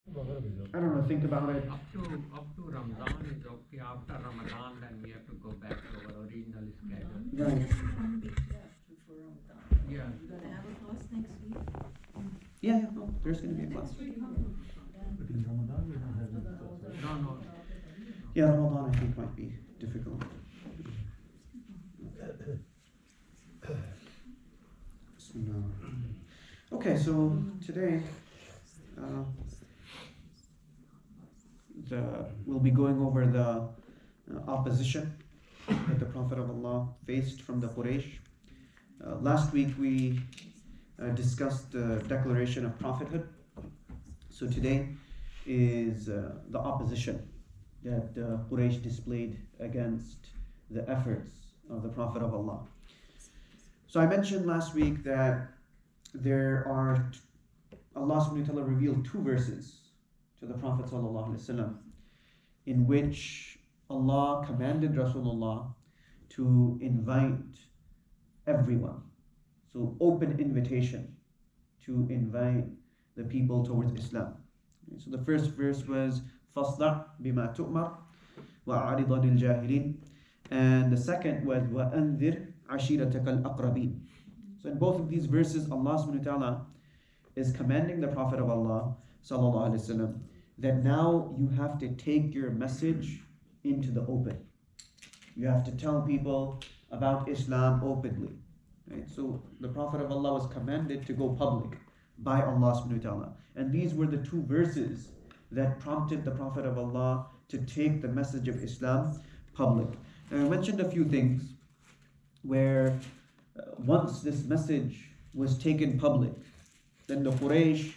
I don't know, think about it. Up to Ramadan is okay. After Ramadan, then we have to go back to our original schedule. Right. One week left before Ramadan. Yeah. You gonna have a class next week? Yeah, no, there's going to be a class. Next week? But in Ramadan we don't have any class. No. Yeah, Ramadan I think might be difficult. Okay, so today we'll be going over the opposition that the Prophet of Allah faced from the Quraysh. Last week we discussed the declaration of prophethood. So today is the opposition that Quraysh displayed against the efforts of the Prophet of Allah. So I mentioned last week that there are, Allah subhanahu wa ta'ala revealed two verses to the Prophet sallallahu alaihi wasallam in which Allah commanded Rasulullah to invite everyone. So open invitation to invite the people towards Islam. So the first verse was فَاصْدَعْ بِمَا تُؤْمَرْ وَأَعْرِضْ عَنِ الْجَاهِلِينَ, and the second was وَأَنذِرْ عَشِيرَتَكَ الْأَقْرَبِينَ. So in both of these verses, Allah subhanahu wa ta'ala is commanding the Prophet of Allah sallallahu alaihi wasallam that now you have to take your message into the open. You have to tell people about Islam openly. Right? So the Prophet of Allah was commanded to go public by Allah subhanahu wa ta'ala. And these were the two verses that prompted the Prophet of Allah to take the message of Islam public. And I mentioned a few things where once this message was taken public, then the Quraysh,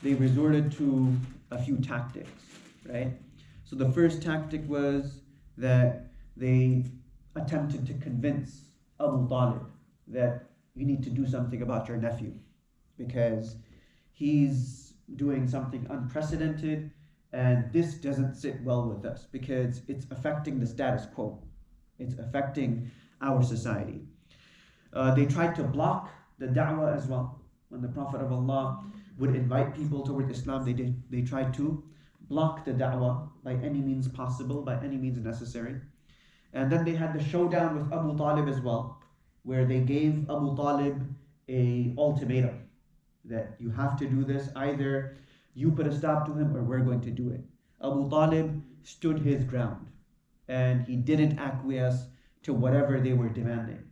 they resorted to a few tactics, right? So the first tactic was that they attempted to convince Abu Talib that you need to do something about your nephew because he's doing something unprecedented and this doesn't sit well with us because it's affecting the status quo. It's affecting our society. They tried to block the da'wah as well. When the Prophet of Allah would invite people toward Islam, they tried to block the da'wah by any means possible, by any means necessary. And then they had the showdown with Abu Talib as well, where they gave Abu Talib a ultimatum that you have to do this, either you put a stop to him or we're going to do it. Abu Talib stood his ground and he didn't acquiesce to whatever they were demanding.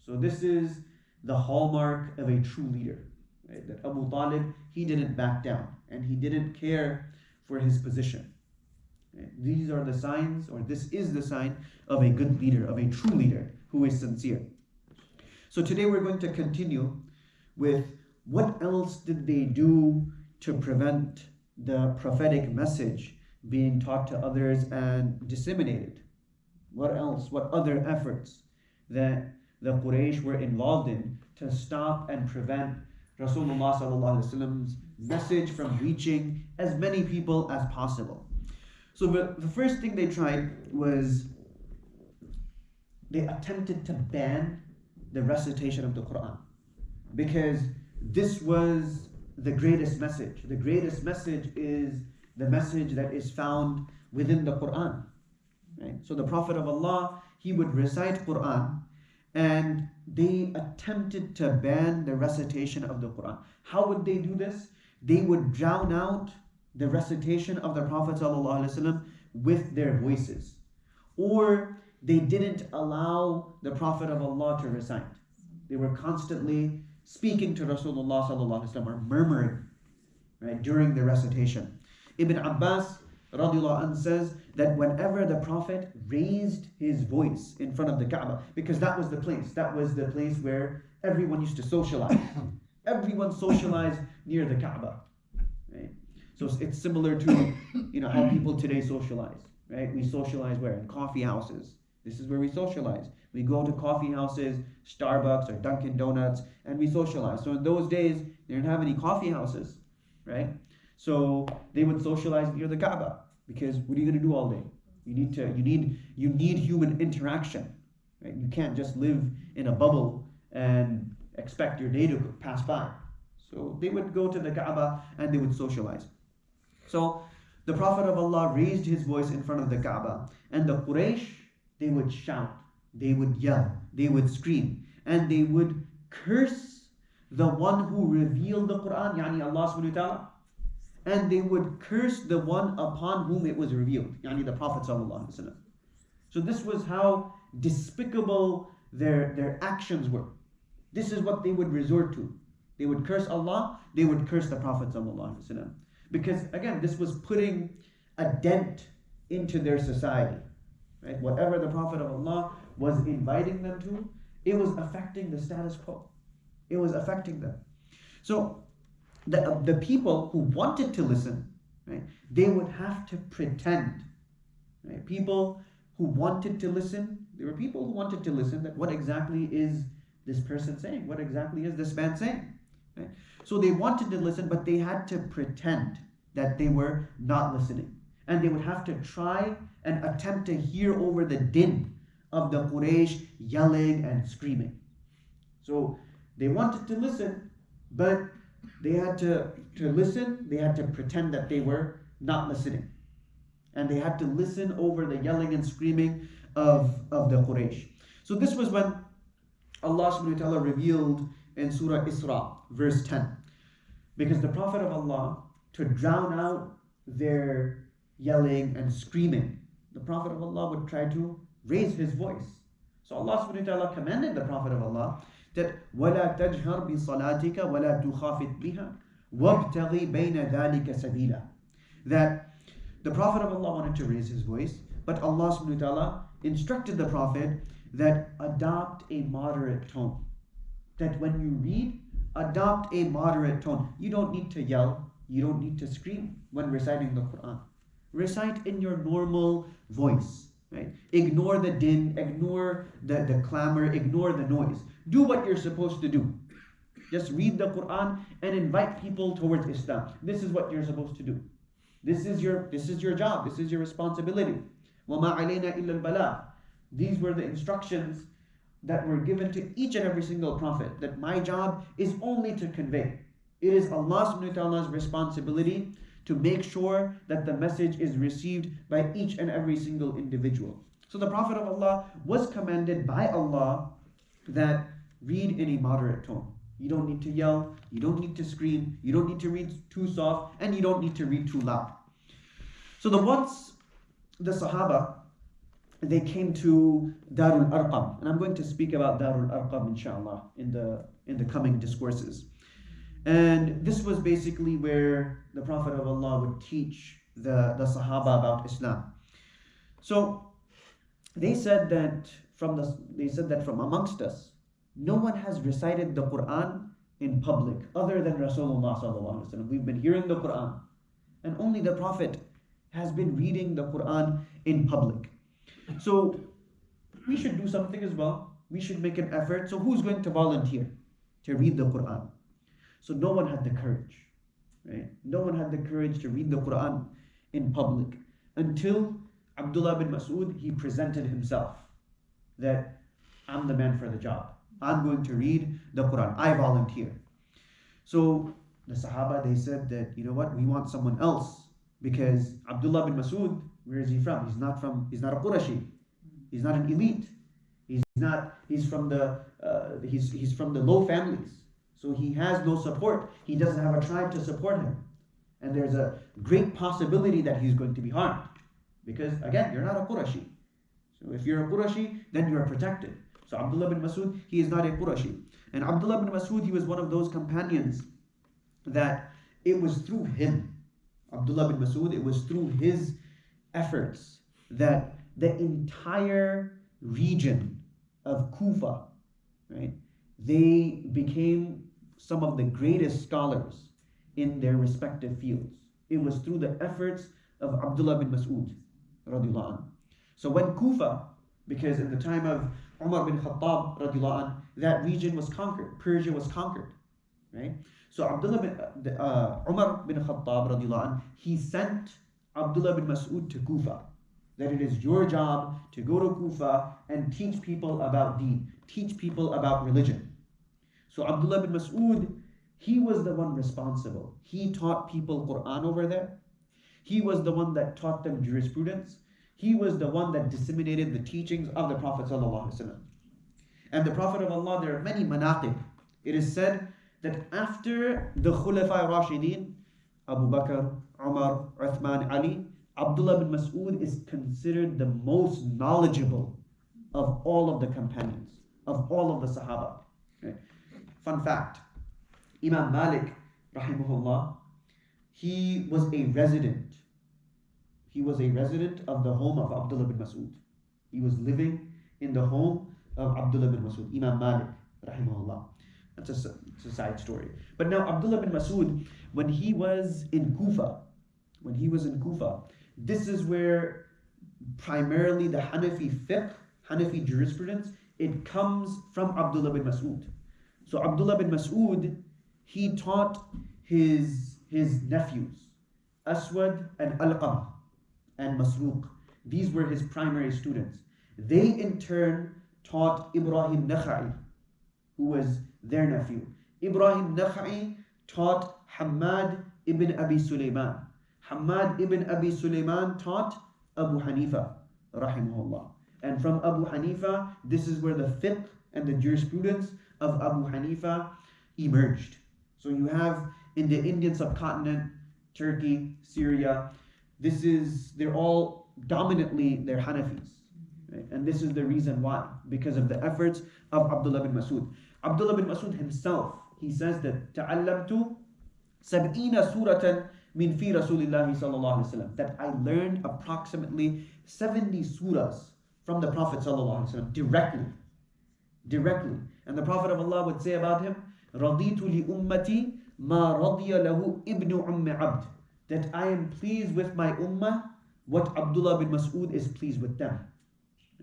So this is the hallmark of a true leader, right? That Abu Talib, he didn't back down and he didn't care for his position. Right? These are the signs, or this is the sign of a good leader, of a true leader who is sincere. So today we're going to continue with what else did they do to prevent the prophetic message being taught to others and disseminated. What else? What other efforts that the Quraysh were involved in to stop and prevent Rasulullah sallallahu alaihi wasallam's message from reaching as many people as possible? So the first thing they tried was they attempted to ban the recitation of the Quran, because this was the greatest message. The greatest message is the message that is found within the Quran. Right? So the Prophet of Allah, he would recite Quran, and they attempted to ban the recitation of the Quran. How would they do this? They would drown out the recitation of the Prophet ﷺ with their voices. Or they didn't allow the Prophet of Allah to recite. They were constantly speaking to Rasulullah ﷺ or murmuring, right, during the recitation. Ibn Abbas radiallahu anh says that whenever the Prophet raised his voice in front of the Kaaba, because that was the place where everyone used to socialize. Everyone socialized near the Kaaba, right? So it's similar to how people today socialize, right? We socialize where? In coffee houses. This is where we socialize. We go to coffee houses, Starbucks or Dunkin' Donuts, and we socialize. So in those days, they didn't have any coffee houses, right? So they would socialize near the Kaaba, because what are you going to do all day? You need human interaction, right? You can't just live in a bubble and expect your day to pass by. So they would go to the Kaaba and they would socialize. So the Prophet of Allah raised his voice in front of the Kaaba, and the Quraysh, they would shout, they would yell, they would scream, and they would curse the one who revealed the Quran, yani Allah subhanahu wa ta'ala, and they would curse the one upon whom it was revealed, yani the Prophet sallallahu alaihi wasallam. So this was how despicable their actions were. This is what they would resort to. They would curse Allah, they would curse the Prophet sallallahu alaihi wasallam. Because again, this was putting a dent into their society. Right? Whatever the Prophet of Allah was inviting them to, it was affecting the status quo. It was affecting them. So the people who wanted to listen, right, they would have to pretend. Right? People who wanted to listen, there were people who wanted to listen, that what exactly is this person saying? What exactly is this man saying? Right? So they wanted to listen, but they had to pretend that they were not listening. And they would have to try and attempt to hear over the din of the Quraysh yelling and screaming. So they wanted to listen, but they had to listen, they had to pretend that they were not listening. And they had to listen over the yelling and screaming of the Quraysh. So this was when Allah subhanahu wa ta'ala revealed in Surah Isra, verse 10. Because the Prophet of Allah, to drown out their yelling and screaming, the Prophet of Allah would try to raise his voice. So Allah subhanahu wa ta'ala commanded the Prophet of Allah that وَلَا تَجْهَرْ بِصَلَاتِكَ وَلَا تُخَافِتْ بِهَا وَابْتَغِي بَيْنَ ذَلِكَ سَبِيلًا. That the Prophet of Allah wanted to raise his voice, but Allah subhanahu wa ta'ala instructed the Prophet that adopt a moderate tone. That when you read, adopt a moderate tone. You don't need to yell, you don't need to scream when reciting the Quran. Recite in your normal voice. Right? Ignore the din, ignore the clamor, ignore the noise. Do what you're supposed to do. Just read the Quran and invite people towards Islam. This is what you're supposed to do. This is your job. This is your responsibility. وَمَا عَلَيْنَا إِلَّا الْبَلَاغُ. These were the instructions that were given to each and every single prophet, that my job is only to convey. It is Allah subhanahu wa ta'ala's responsibility to make sure that the message is received by each and every single individual. So the Prophet of Allah was commanded by Allah that read in a moderate tone. You don't need to yell, you don't need to scream, you don't need to read too soft, and you don't need to read too loud. So once the Sahaba, they came to Darul Arqam, and I'm going to speak about Darul Arqam inshallah in the coming discourses. And this was basically where the Prophet of Allah would teach the Sahaba about Islam. So they said that from amongst us, no one has recited the Quran in public other than Rasulullah sallallahu alaihi wasallam. We've been hearing the Quran, and only the Prophet has been reading the Quran in public. So we should do something as well. We should make an effort. So who's going to volunteer to read the Quran? So no one had the courage, right? No one had the courage to read the Quran in public until Abdullah bin Mas'ud, he presented himself that I'm the man for the job. I'm going to read the Quran. I volunteer. So the Sahaba, they said that, you know what, we want someone else, because Abdullah bin Mas'ud, where is he from? He's not a Qurashi. He's not an elite. He's from the low families. So he has no support. He doesn't have a tribe to support him. And there's a great possibility that he's going to be harmed. Because again, you're not a Qurashi. So if you're a Qurashi, then you're protected. So Abdullah bin Mas'ud, he is not a Qurashi. And Abdullah bin Mas'ud, he was one of those companions that it was through him, Abdullah bin Mas'ud, it was through his efforts that the entire region of Kufa, right, they became some of the greatest scholars in their respective fields. It was through the efforts of Abdullah bin Mas'ud radiallahu anh. So when Kufa, because in the time of Umar bin Khattab radiallahu anh, that region was conquered, Persia was conquered, right? So Umar bin Khattab radiallahu anh, he sent Abdullah bin Mas'ud to Kufa, that it is your job to go to Kufa and teach people about deen, teach people about religion. So Abdullah bin Mas'ud, he was the one responsible. He taught people Quran over there. He was the one that taught them jurisprudence. He was the one that disseminated the teachings of the Prophet ﷺ. And the Prophet of Allah, there are many manaqib. It is said that after the Khulafa Rashidin, Abu Bakr, Umar, Uthman, Ali, Abdullah bin Mas'ud is considered the most knowledgeable of all of the companions, of all of the Sahaba. Okay. Fun fact, Imam Malik, rahimahullah, he was a resident. He was a resident of the home of Abdullah bin Mas'ud. He was living in the home of Abdullah bin Mas'ud, Imam Malik, rahimahullah. That's a side story. But now Abdullah bin Mas'ud, when he was in Kufa, this is where primarily the Hanafi fiqh, Hanafi jurisprudence, it comes from Abdullah bin Mas'ud. So Abdullah bin Mas'ud, he taught his nephews, Aswad and Alqamah and Masruq. These were his primary students. They in turn taught Ibrahim Nakha'i, who was their nephew. Ibrahim Nakha'i taught Hamad ibn Abi Sulaiman. Hamad ibn Abi Sulaiman taught Abu Hanifa, rahimahullah. And from Abu Hanifa, this is where the fiqh and the jurisprudence of Abu Hanifa emerged. So you have in the Indian subcontinent, Turkey, Syria, they're all dominantly, they're Hanafis. Right? And this is the reason why, because of the efforts of Abdullah bin Mas'ud. Abdullah bin Mas'ud himself, he says that ta'allamtu sab'ina suratan min fi Rasulillahi sallallahu alaihi wasallam, that I learned approximately 70 surahs from the Prophet sallallahu alaihi wasallam directly. And the Prophet of Allah would say about him, raditu li ummati ma radiya lahu ibnu abd, that I am pleased with my ummah what Abdullah bin Mas'ud is pleased with them.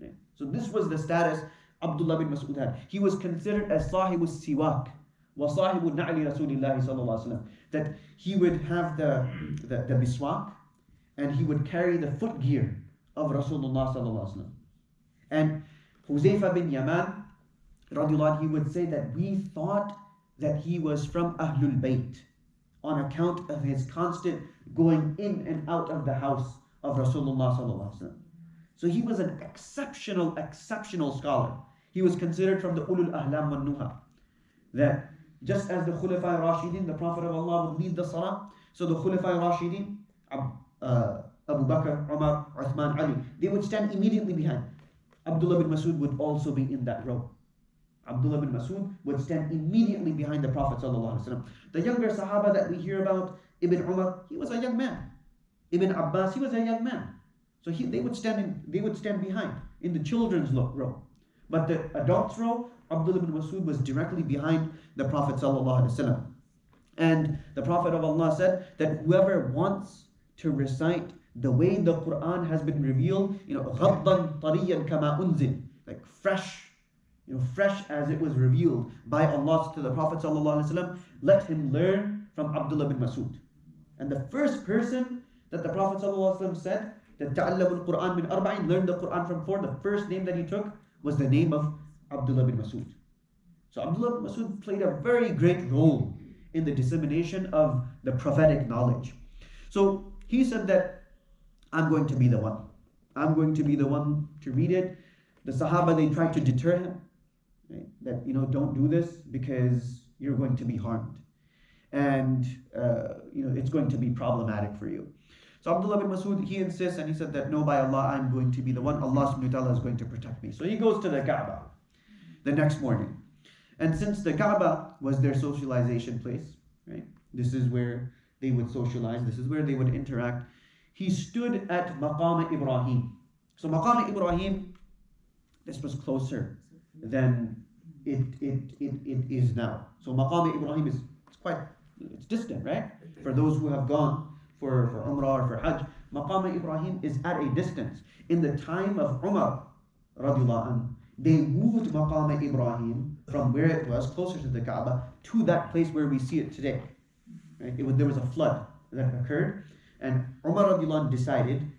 Right? So this was the status Abdullah bin Mas'ud had. He was considered as sahibu siwak wa sahibu na'li Rasulillahi sallallahu alaihi wasallam, that he would have the biswak and he would carry the footgear of Rasulullah sallallahu alaihi wasallam. And Huzaifa bin Yaman radiallahu anhu, he would say that we thought that he was from Ahlul Bayt on account of his constant going in and out of the house of Rasulullah sallallahu alaihi wasallam. So he was an exceptional scholar. He was considered from the Ulul Ahlam wa Nuha. That just as the Khulafa Rashidin, the Prophet of Allah would lead the Salah, so the Khulafa Rashidin, Abu Bakr, Umar, Uthman, Ali, they would stand immediately behind. Abdullah bin Mas'ud would also be in that row. Abdullah bin Mas'ud would stand immediately behind the Prophet sallallahu alaihi wasallam. The younger Sahaba that we hear about, Ibn Umar, he was a young man. Ibn Abbas, he was a young man. So they would stand behind in the children's row. But the adults row, Abdullah bin Mas'ud was directly behind the Prophet sallallahu alaihi wasallam. And the Prophet of Allah said that whoever wants to recite the way the Quran has been revealed, غَضًّا طَرِيًّا كَمَا أُنزِلْ, like fresh as it was revealed by Allah to the Prophet ﷺ, let him learn from Abdullah bin Mas'ud. And the first person that the Prophet ﷺ said that تَعَلَّمُ الْقُرْآنِ مِنْ أَرْبَعٍ, learned the Quran from 4, the first name that he took was the name of Abdullah bin Mas'ud. So Abdullah bin Mas'ud played a very great role in the dissemination of the prophetic knowledge. So he said that I'm going to be the one. I'm going to be the one to read it. The Sahaba, they tried to deter him. Right? That, don't do this because you're going to be harmed. And, it's going to be problematic for you. So Abdullah bin Mas'ud, he insists and he said that, no, by Allah, I'm going to be the one. Allah subhanahu wa ta'ala is going to protect me. So he goes to the Kaaba the next morning. And since the Kaaba was their socialization place, right? This is where they would socialize. This is where they would interact. He stood at Maqam Ibrahim. So Maqam Ibrahim, this was closer than it is now. So Maqam Ibrahim it's distant, right? For those who have gone for Umrah or for Hajj, Maqam Ibrahim is at a distance. In the time of Umar radiallahu anhu, they moved Maqam Ibrahim from where it was closer to the Kaaba to that place where we see it today. Right? There was a flood that occurred, and Umar radiallahu anhu decided,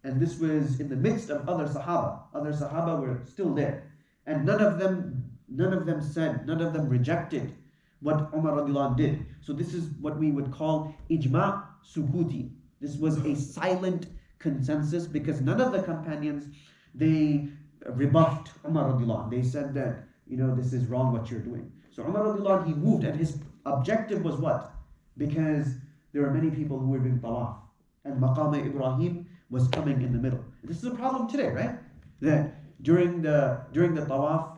and this was in the midst of other Sahaba were still there, and none of them rejected what Umar radiallahu anhu did. So this is what we would call ijma' sukuti. This was a silent consensus because none of the companions, they rebuffed Umar radiallahu anh. They said that, this is wrong what you're doing. So Umar radiallahu anh, he moved, and his objective was what? Because there were many people who were doing tawaf, and Maqam Ibrahim was coming in the middle. This is a problem today, right? That during the tawaf,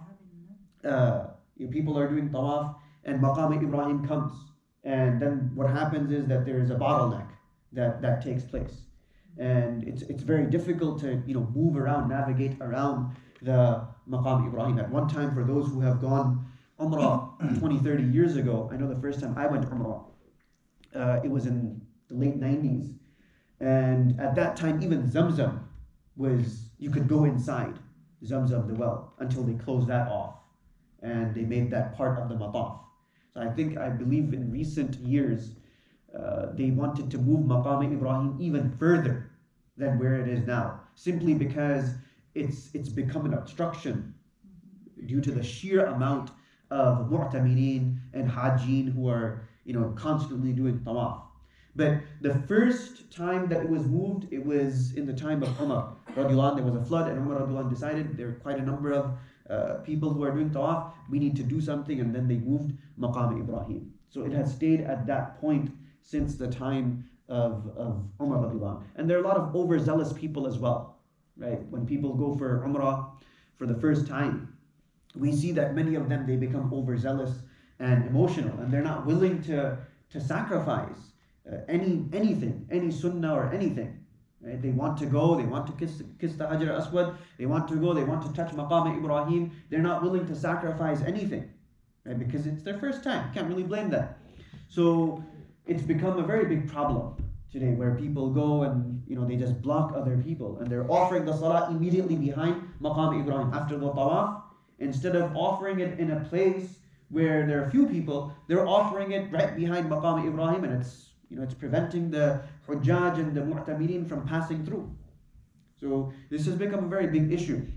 people are doing tawaf, and Maqam Ibrahim comes, and then what happens is that there is a bottleneck that takes place, and it's very difficult to move around, navigate around the Maqam Ibrahim. At one time, for those who have gone Umrah 20-30 years ago, I know the first time I went Umrah, it was in the late 90s, and at that time even Zamzam you could go inside Zamzam, the well, until they closed that off, and they made that part of the mataf. So I believe in recent years they wanted to move Maqam Ibrahim even further than where it is now, simply because it's become an obstruction due to the sheer amount of mu'tamirin and hajjin who are constantly doing tawaf. But the first time that it was moved, it was in the time of Umar radiallahu anh. There was a flood, and Umar radiallahu anh decided there were quite a number of people who are doing tawaf, we need to do something, and then they moved Maqam Ibrahim. So it has stayed at that point since the time of Umar radiallahu anh. And there are a lot of overzealous people as well, right? When people go for Umrah for the first time, we see that many of them, they become overzealous and emotional, and they're not willing to sacrifice anything, any sunnah or anything. Right? They want to go, they want to kiss the Hajar Aswad, they want to go, they want to touch Maqam Ibrahim. They're not willing to sacrifice anything, right? Because it's their first time. Can't really blame them. So it's become a very big problem today, where people go and they just block other people, and they're offering the salah immediately behind Maqam Ibrahim after the tawaf. Instead of offering it in a place where there are few people, they're offering it right behind Maqam Ibrahim, and it's preventing the Hujjaj and the Mu'tamirin from passing through. So this has become a very big issue.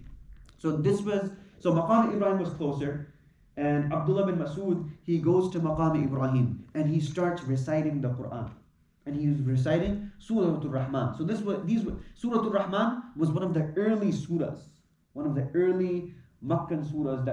So Maqam Ibrahim was closer, and Abdullah bin Mas'ud, he goes to Maqam Ibrahim and he starts reciting the Quran. And he was reciting Surah Al-Rahman. So Surah Al-Rahman was one of the early surahs, one of the early Makkan surahs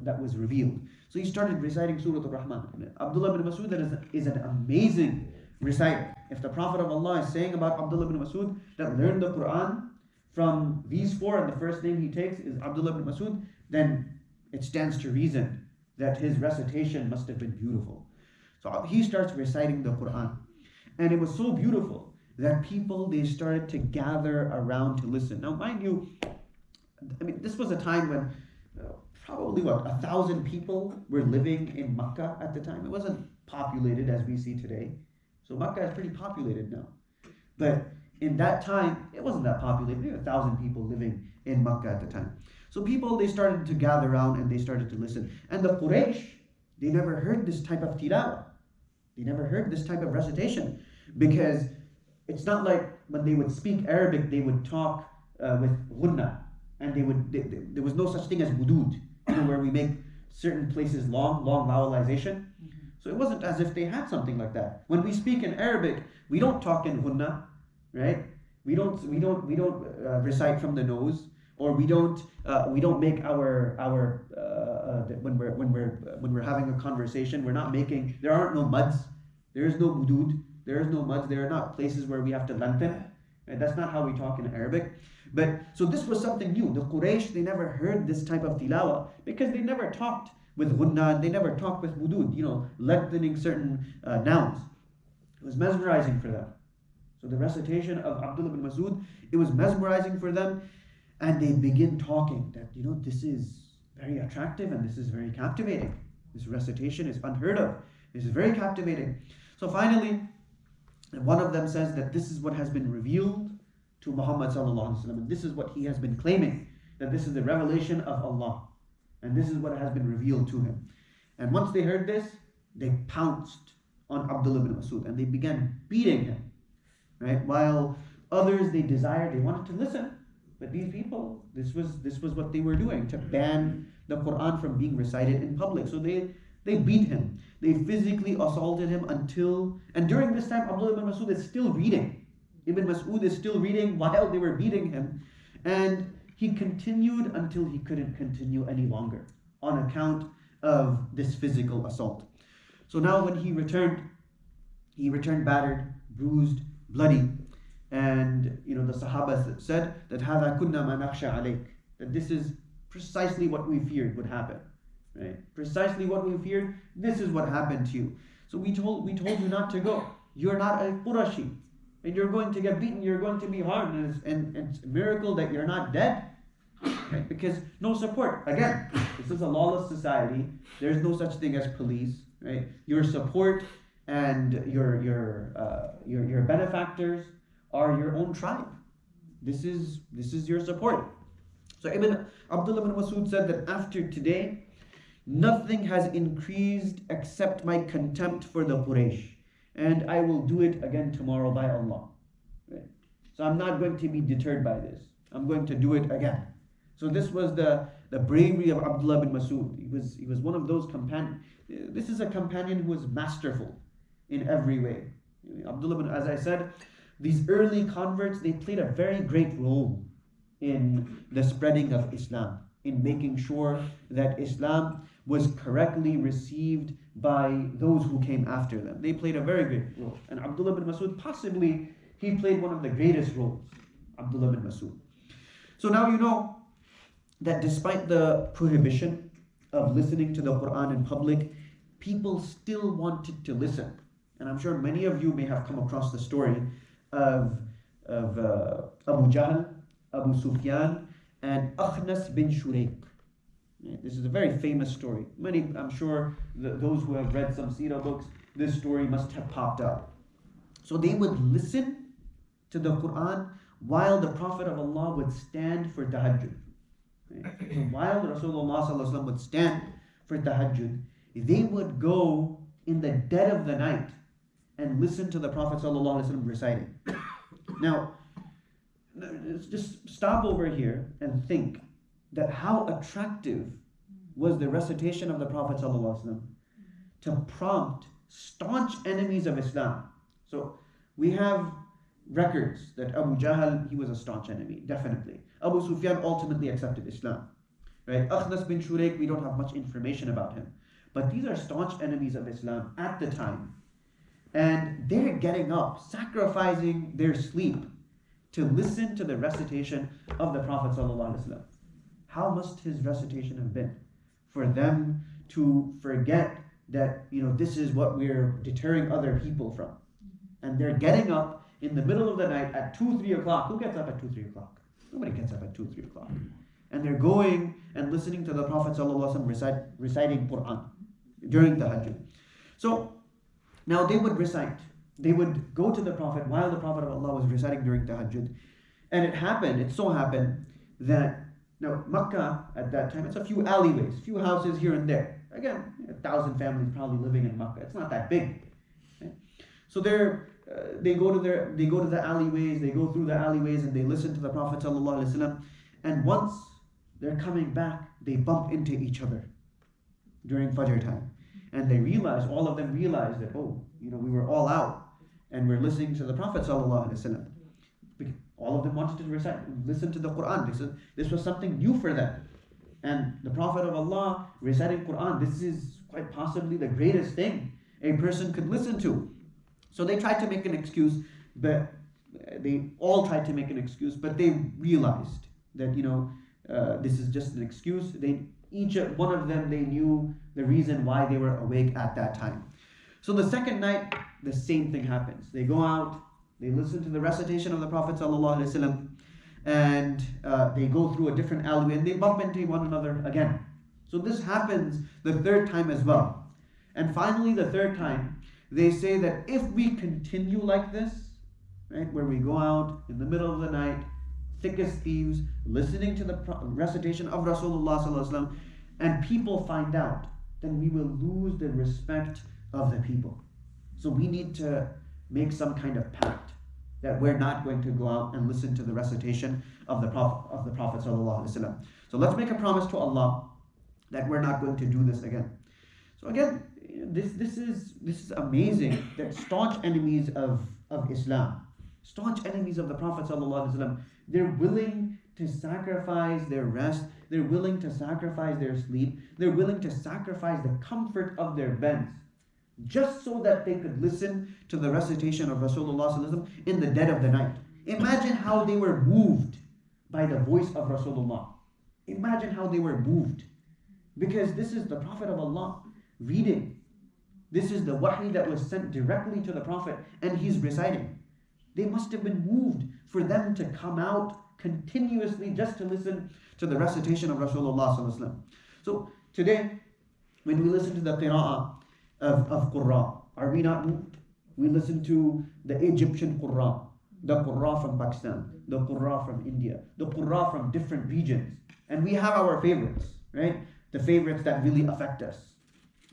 that was revealed. So he started reciting Surah Al-Rahman. Abdullah bin Mas'ud is an amazing reciter. If the Prophet of Allah is saying about Abdullah bin Mas'ud that learned the Quran from these four, and the first name he takes is Abdullah bin Mas'ud, then it stands to reason that his recitation must have been beautiful. So he starts reciting the Quran, and it was so beautiful that people, they started to gather around to listen. Now mind you, this was a time when probably 1,000 people were living in Makkah at the time. It wasn't populated as we see today. So Makkah is pretty populated now. But in that time, it wasn't that populated. There were 1,000 people living in Makkah at the time. So people, they started to gather around and they started to listen. And the Quraysh, they never heard this type of tilawah. They never heard this type of recitation, because it's not like when they would speak Arabic, they would talk with ghunna, and there was no such thing as budud, where we make certain places long vowelization. So it wasn't as if they had something like that. When we speak in Arabic, we don't talk in ghunna, right? We don't recite from the nose, or we don't make our when we're having a conversation, we're not making, there aren't no muds, there is no budud, there is no muds, there are not places where we have to lengthen. Right? That's not how we talk in Arabic. But so this was something new. The Quraysh, they never heard this type of tilawah because they never talked with ghunna, they never talked with budud, lengthening certain nouns. It was mesmerizing for them. So the recitation of Abdullah bin Mas'ud, it was mesmerizing for them, and they begin talking that, this is very attractive and this is very captivating. This recitation is unheard of. This is very captivating. So finally, one of them says that this is what has been revealed to Muhammad sallallahu alaihi wasallam, and this is what he has been claiming, that this is the revelation of Allah, and this is what has been revealed to him. And once they heard this, they pounced on Abdullah bin Mas'ud and they began beating him, right? While others, they wanted to listen, but these people, this was what they were doing, to ban the Quran from being recited in public. So they beat him, they physically assaulted him and during this time Abdullah bin Mas'ud is still reading Ibn Mas'ud is still reading while they were beating him, and he continued until he couldn't continue any longer on account of this physical assault. So now when he returned battered, bruised, bloody, and the Sahaba said that هَذَا كُنَّا مَا نَخْشَى عَلَيْكَ, that this is precisely what we feared would happen. Right? Precisely what we feared, this is what happened to you. So we told you not to go. You're not a Qurashi, and you're going to get beaten, you're going to be harmed, and it's a miracle that you're not dead. Right? Because no support. Again, this is a lawless society. There's no such thing as police. Right? Your support and your benefactors are your own tribe. This is your support. So Abdullah ibn Mas'ud said that after today, nothing has increased except my contempt for the Quraysh, and I will do it again tomorrow by Allah. Right? So I'm not going to be deterred by this. I'm going to do it again. So this was the bravery of Abdullah bin Mas'ud. He was one of those companions. This is a companion who was masterful in every way. Abdullah bin, as I said, these early converts, they played a very great role in the spreading of Islam, in making sure that Islam was correctly received by those who came after them. They played a very great role. And Abdullah bin Mas'ud, possibly, he played one of the greatest roles, Abdullah bin Mas'ud. So now you know that despite the prohibition of listening to the Quran in public, people still wanted to listen. And I'm sure many of you may have come across the story of Abu Jahl, Abu Sufyan, and Akhnas bin Shurayq. This is a very famous story. I'm sure those who have read some Seerah books, this story must have popped up. So they would listen to the Quran while the Prophet of Allah would stand for tahajjud. So while Rasulullah would stand for tahajjud, they would go in the dead of the night and listen to the Prophet reciting. Now, just stop over here and think that how attractive was the recitation of the Prophet to prompt staunch enemies of Islam. So we have records that Abu Jahl, he was a staunch enemy, definitely. Abu Sufyan ultimately accepted Islam. Right? Akhnas bin Shurayq, we don't have much information about him. But these are staunch enemies of Islam at the time. And they're getting up, sacrificing their sleep to listen to the recitation of the Prophet ﷺ. How must his recitation have been for them to forget that this is what we're deterring other people from? And they're getting up in the middle of the night at 2-3 o'clock. Who gets up at 2-3 o'clock? Nobody gets up at 2-3 o'clock. And they're going and listening to the Prophet ﷺ reciting Quran during Tahajjud. So now they would recite. They would go to the Prophet while the Prophet of Allah was reciting during Tahajjud. And it so happened that now Makkah at that time, it's a few alleyways, few houses here and there. Again, 1,000 families probably living in Makkah. It's not that big. Okay? So they go to the alleyways, they go through the alleyways and they listen to the Prophet ﷺ. And once they're coming back, they bump into each other during Fajr time. And all of them realize that, we were all out and we're listening to the Prophet ﷺ. All of them wanted to listen to the Quran. This was something new for them. And the Prophet of Allah reciting Quran, this is quite possibly the greatest thing a person could listen to. So they tried to make an excuse, but they all tried to make an excuse, but they realized that, this is just an excuse. Each one of them, they knew the reason why they were awake at that time. So the second night, the same thing happens. They go out, they listen to the recitation of the Prophet ﷺ, and they go through a different alleyway and they bump into one another again. So this happens the third time as well. And finally, the third time, they say that if we continue like this, right, where we go out in the middle of the night, thick as thieves, listening to the recitation of Rasulullah ﷺ, and people find out, then we will lose the respect of the people. So we need to make some kind of pact that we're not going to go out and listen to the recitation of the Prophet ﷺ. So let's make a promise to Allah that we're not going to do this again. So again, this is amazing that staunch enemies of Islam, staunch enemies of the Prophet ﷺ, they're willing to sacrifice their rest, they're willing to sacrifice their sleep, they're willing to sacrifice the comfort of their beds, just so that they could listen to the recitation of Rasulullah ﷺ in the dead of the night. Imagine how they were moved by the voice of Rasulullah. Imagine how they were moved. Because this is the Prophet of Allah reading. This is the wahi that was sent directly to the Prophet, and he's reciting. They must have been moved for them to come out continuously just to listen to the recitation of Rasulullah ﷺ. So today, when we listen to the qira'ah of Qurra, are we not moved? We listen to the Egyptian Qurra, the Qurra from Pakistan, the Qurra from India, the Qurra from different regions. And we have our favorites, right? The favorites that really affect us.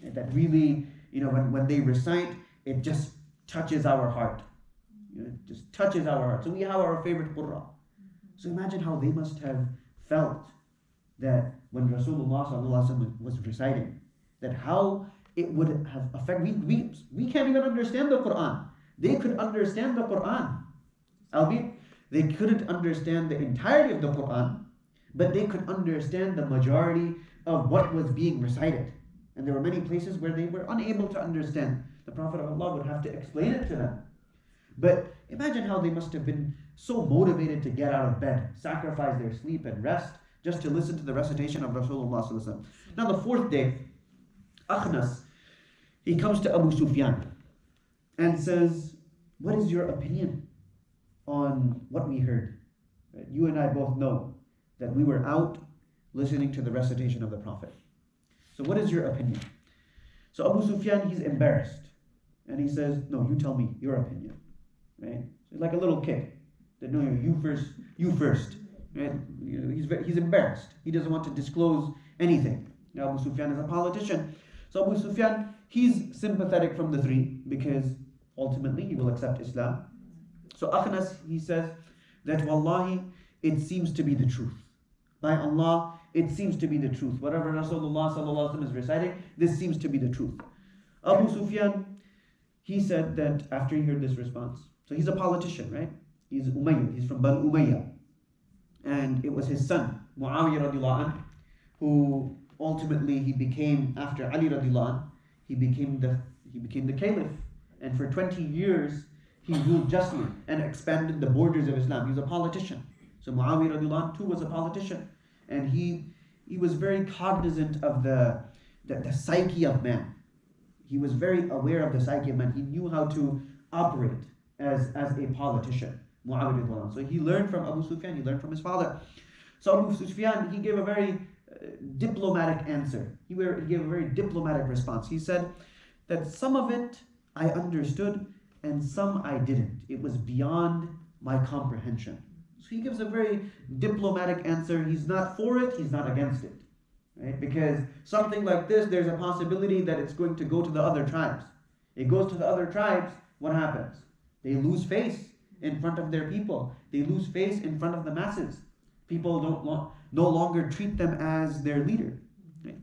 That really, when they recite, it just touches our heart. It just touches our heart. So we have our favorite Qurra. So imagine how they must have felt that when Rasulullah ﷺ was reciting, that how it would have affected. We can't even understand the Quran. They could understand the Quran. Albeit, they couldn't understand the entirety of the Quran, but they could understand the majority of what was being recited. And there were many places where they were unable to understand. The Prophet of Allah would have to explain it to them. But imagine how they must have been so motivated to get out of bed, sacrifice their sleep and rest, just to listen to the recitation of Rasulullah ﷺ. Now the fourth day, Akhnas, he comes to Abu Sufyan and says, what is your opinion on what we heard? You and I both know that we were out listening to the recitation of the Prophet. So what is your opinion? So Abu Sufyan, he's embarrassed. And he says, no, you tell me your opinion. Right? So like a little kid. That no, you first. Right? He's embarrassed. He doesn't want to disclose anything. Now Abu Sufyan is a politician. So Abu Sufyan, he's sympathetic from the three because ultimately he will accept Islam. So Akhnas, he says that wallahi, it seems to be the truth. By Allah, it seems to be the truth. Whatever Rasulullah ﷺ is reciting, this seems to be the truth. Abu Sufyan, he said that after he heard this response, so he's a politician, right? He's Umayyad, he's from Banu Umayyah. And it was his son, Muawiyah radiallahu anh, who ultimately he became, after Ali radiallahu anh, he became the caliph. And for 20 years, he ruled justly and expanded the borders of Islam. He was a politician. So Muawiyah radiallahu anh too was a politician. And he was very cognizant of the psyche of man. He was very aware of the psyche of man. He knew how to operate as a politician. Muawiyah radiallahu anh. So he learned from Abu Sufyan, he learned from his father. So Abu Sufyan, he gave a very diplomatic answer. He gave a very diplomatic response. He said that some of it I understood and some I didn't. It was beyond my comprehension. So he gives a very diplomatic answer. He's not for it, he's not against it. Right? Because something like this, there's a possibility that it's going to go to the other tribes. It goes to the other tribes, what happens? They lose face in front of their people. They lose face in front of the masses. People no longer treat them as their leader. Right?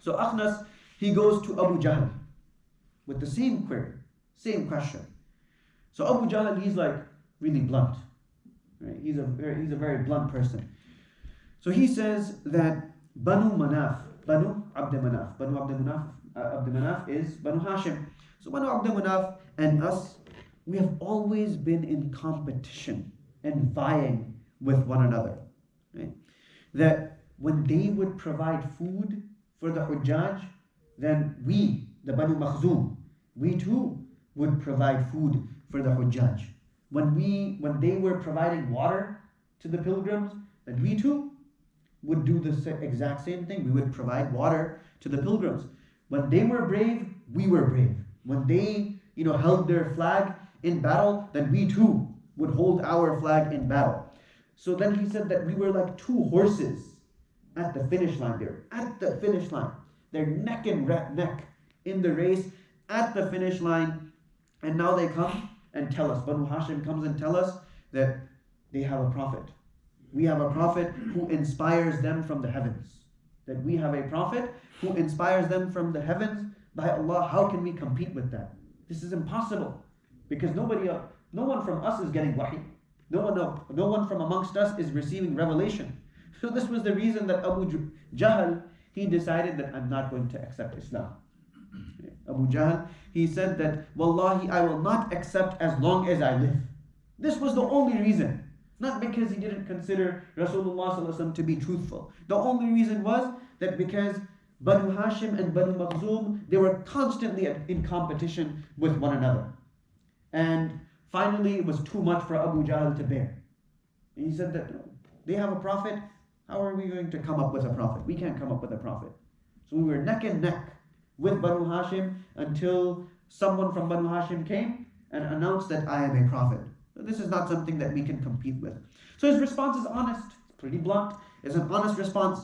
So Akhnas, he goes to Abu Jahl with the same query, same question. So Abu Jahl, he's like really blunt. Right? He's a very blunt person. So he says that Banu Abd Manaf is Banu Hashim. So Banu Abd Manaf and us, we have always been in competition and vying with one another. Right? That when they would provide food for the Hujjaj, then we, the Banu Makhzum, we too would provide food for the Hujjaj. When they were providing water to the pilgrims, then we too would do the exact same thing. We would provide water to the pilgrims. When they were brave, we were brave. When they, held their flag in battle, then we too would hold our flag in battle. So then he said that we were like two horses at the finish line there. At the finish line. They're neck and neck in the race at the finish line. And now they come and tell us, Banu Hashim comes and tell us that they have a prophet. We have a prophet who inspires them from the heavens. That we have a prophet who inspires them from the heavens. By Allah, how can we compete with that? This is impossible. Because nobody No one from us is getting wahi. No one from amongst us is receiving revelation. So this was the reason that Abu Jahl, he decided that I'm not going to accept Islam. Abu Jahl, he said that, Wallahi, I will not accept as long as I live. This was the only reason. Not because he didn't consider Rasulullah ﷺ to be truthful. The only reason was that because Banu Hashim and Banu Makhzum, they were constantly in competition with one another. And finally, it was too much for Abu Jahl to bear. And he said that they have a prophet. How are we going to come up with a prophet? We can't come up with a prophet. So we were neck and neck with Banu Hashim until someone from Banu Hashim came and announced that I am a prophet. So this is not something that we can compete with. So his response is honest, pretty blunt. It's an honest response.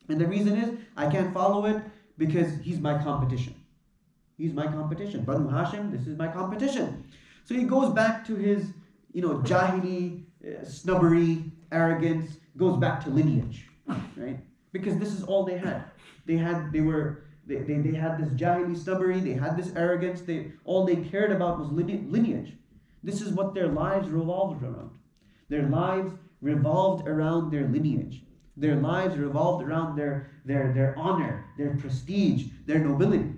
And the reason is, I can't follow it because he's my competition. He's my competition. Banu Hashim, this is my competition. So he goes back to his, jahili, snubbery, arrogance, goes back to lineage, right? Because this is all they had. They had this jahili snubbery, they had this arrogance, all they cared about was lineage. This is what their lives revolved around. Their lives revolved around their lineage. Their lives revolved around their honor, their prestige, their nobility.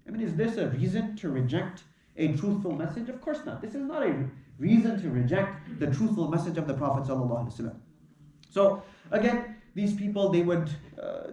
I mean, is this a reason to reject a truthful message? Of course not. This is not a reason to reject the truthful message of the Prophet ﷺ. So again, these people, they would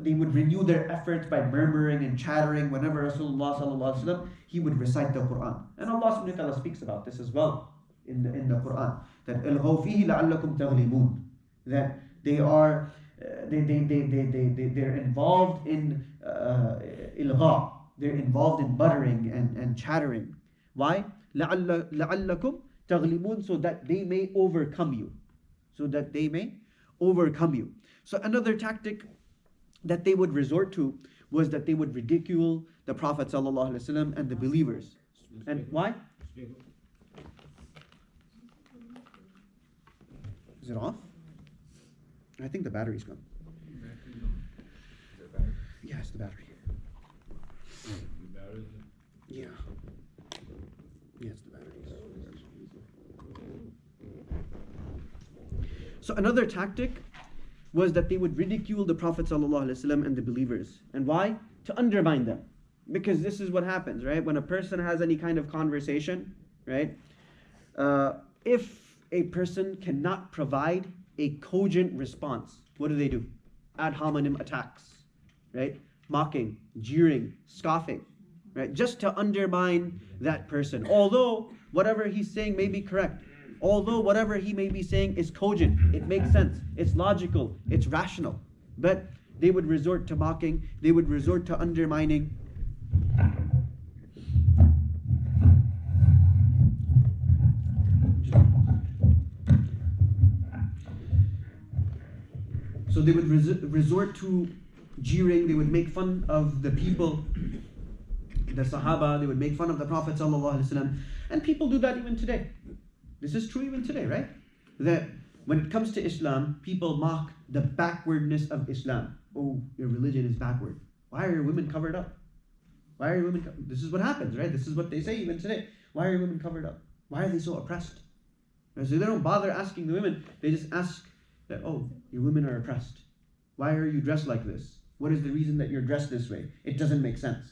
renew their efforts by murmuring and chattering whenever Rasulullah ﷺ, he would recite the Quran. And Allah subhanahu wa ta'ala speaks about this as well in the Quran, that الْغَوْ فِيهِ لَعَلَّكُمْ تَغْلِبُونَ, that they are they're involved in ilgha, they're involved in muttering and chattering. Why? لَعَلَّكُمْ تَغْلِبُونَ, so that they may overcome you. So that they may overcome you. So another tactic that they would resort to was that they would ridicule the Prophet ﷺ and the believers. And why? Is it off? I think the battery's gone. Yeah, it's the battery. Yeah. Yeah, it's the battery. So another tactic was that they would ridicule the Prophet ﷺ and the believers. And why? To undermine them. Because this is what happens, right? When a person has any kind of conversation, right? If a person cannot provide a cogent response, what do? Ad hominem attacks, right? Mocking, jeering, scoffing, right? Just to undermine that person. Although whatever he's saying may be correct. Although whatever he may be saying is cogent, it makes sense, it's logical, it's rational. But they would resort to mocking, they would resort to undermining. So they would resort to jeering, they would make fun of the people, the Sahaba, they would make fun of the Prophet ﷺ. And people do that even today. This is true even today, right? That when it comes to Islam, people mock the backwardness of Islam. Oh, your religion is backward. Why are your women covered up? Why are your women This is what happens, right? This is what they say even today. Why are your women covered up? Why are they so oppressed? So they don't bother asking the women. They just ask that, oh, your women are oppressed. Why are you dressed like this? What is the reason that you're dressed this way? It doesn't make sense.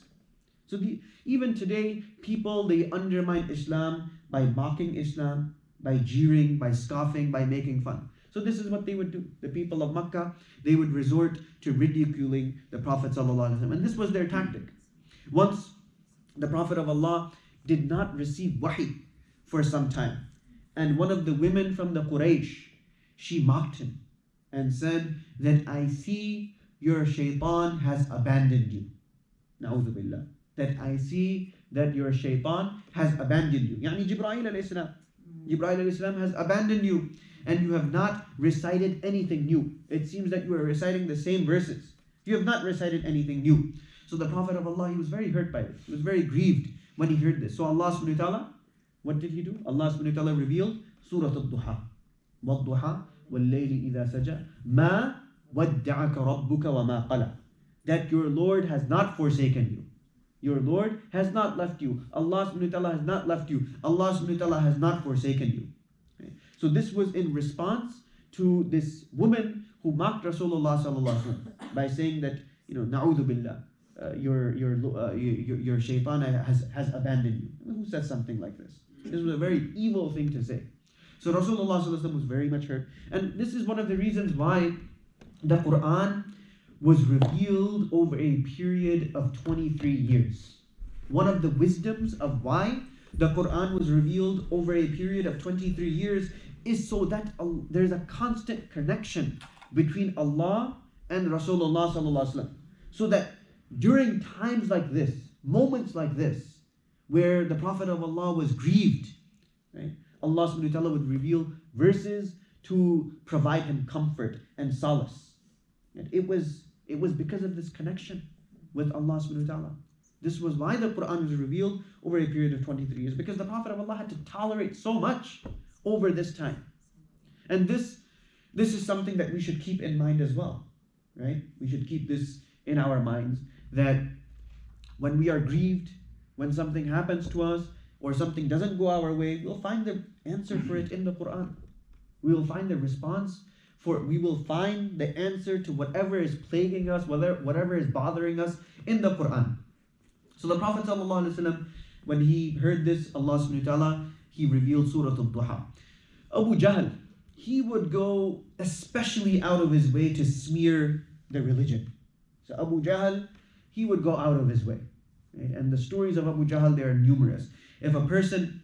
So even today, people, they undermine Islam by mocking Islam, by jeering, by scoffing, by making fun. So this is what they would do. The people of Makkah, they would resort to ridiculing the Prophet ﷺ. And this was their tactic. Once the Prophet of Allah did not receive wahi for some time. And one of the women from the Quraysh, she mocked him and said that I see your shaitan has abandoned you. Na'udhu billah. That I see that your shaitan has abandoned you. Yani Jibreel alayhi salam. Jibreel alayhi salam has abandoned you and you have not recited anything new. It seems that you are reciting the same verses. You have not recited anything new. So the Prophet of Allah, he was very hurt by this. He was very grieved when he heard this. So Allah subhanahu wa ta'ala, what did he do? Allah subhanahu wa ta'ala revealed Surah Al-Duha. وَالضُّحَى وَاللَّيْلِ إِذَا سَجَى مَا وَدَّعَكَ رَبُّكَ وَمَا قَلَى. That your Lord has not forsaken you. Your Lord has not left you. Allah subhanahu wa ta'ala has not left you. Allah subhanahu wa ta'ala has not forsaken you. Right? So this was in response to this woman who mocked Rasulullah sallallahu alaihi wasallam by saying that, na'udhu billah, your shaitan has abandoned you. Who says something like this? This was a very evil thing to say. So Rasulullah sallallahu alaihi wasallam was very much hurt. And this is one of the reasons why the Quran was revealed over a period of 23 years. One of the wisdoms of why the Quran was revealed over a period of 23 years is so that there's a constant connection between Allah and Rasulullah sallallahu alaihi wasallam. So that during times like this, moments like this, where the Prophet of Allah was grieved, right? Allah subhanahu wa ta'ala would reveal verses to provide him comfort and solace. And it was because of this connection with Allah subhanahu wa ta'ala. This was why the Quran was revealed over a period of 23 years, because the Prophet of Allah had to tolerate so much over this time. And this is something that we should keep in mind as well, right? We should keep this in our minds, that when we are grieved, when something happens to us, or something doesn't go our way, we'll find the answer for it in the Quran. We will find the response we will find the answer to whatever is plaguing us, whatever is bothering us in the Quran. So the Prophet ﷺ, when he heard this, Allah subhanahu wa ta'ala, he revealed Surah Al-Duha. Abu Jahl, he would go especially out of his way to smear the religion. So Abu Jahl, he would go out of his way. Right? And the stories of Abu Jahl, they are numerous. If a person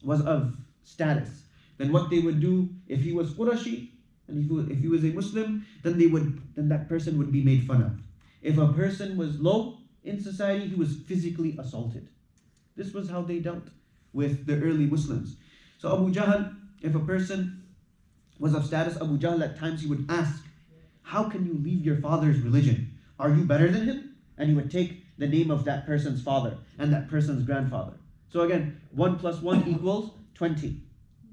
was of status, then what they would do, if he was Qurashi, and if he was a Muslim, then that person would be made fun of. If a person was low in society, he was physically assaulted. This was how they dealt with the early Muslims. So Abu Jahl, if a person was of status, Abu Jahl at times he would ask, how can you leave your father's religion? Are you better than him? And he would take the name of that person's father and that person's grandfather. So again, 1 + 1 equals 20.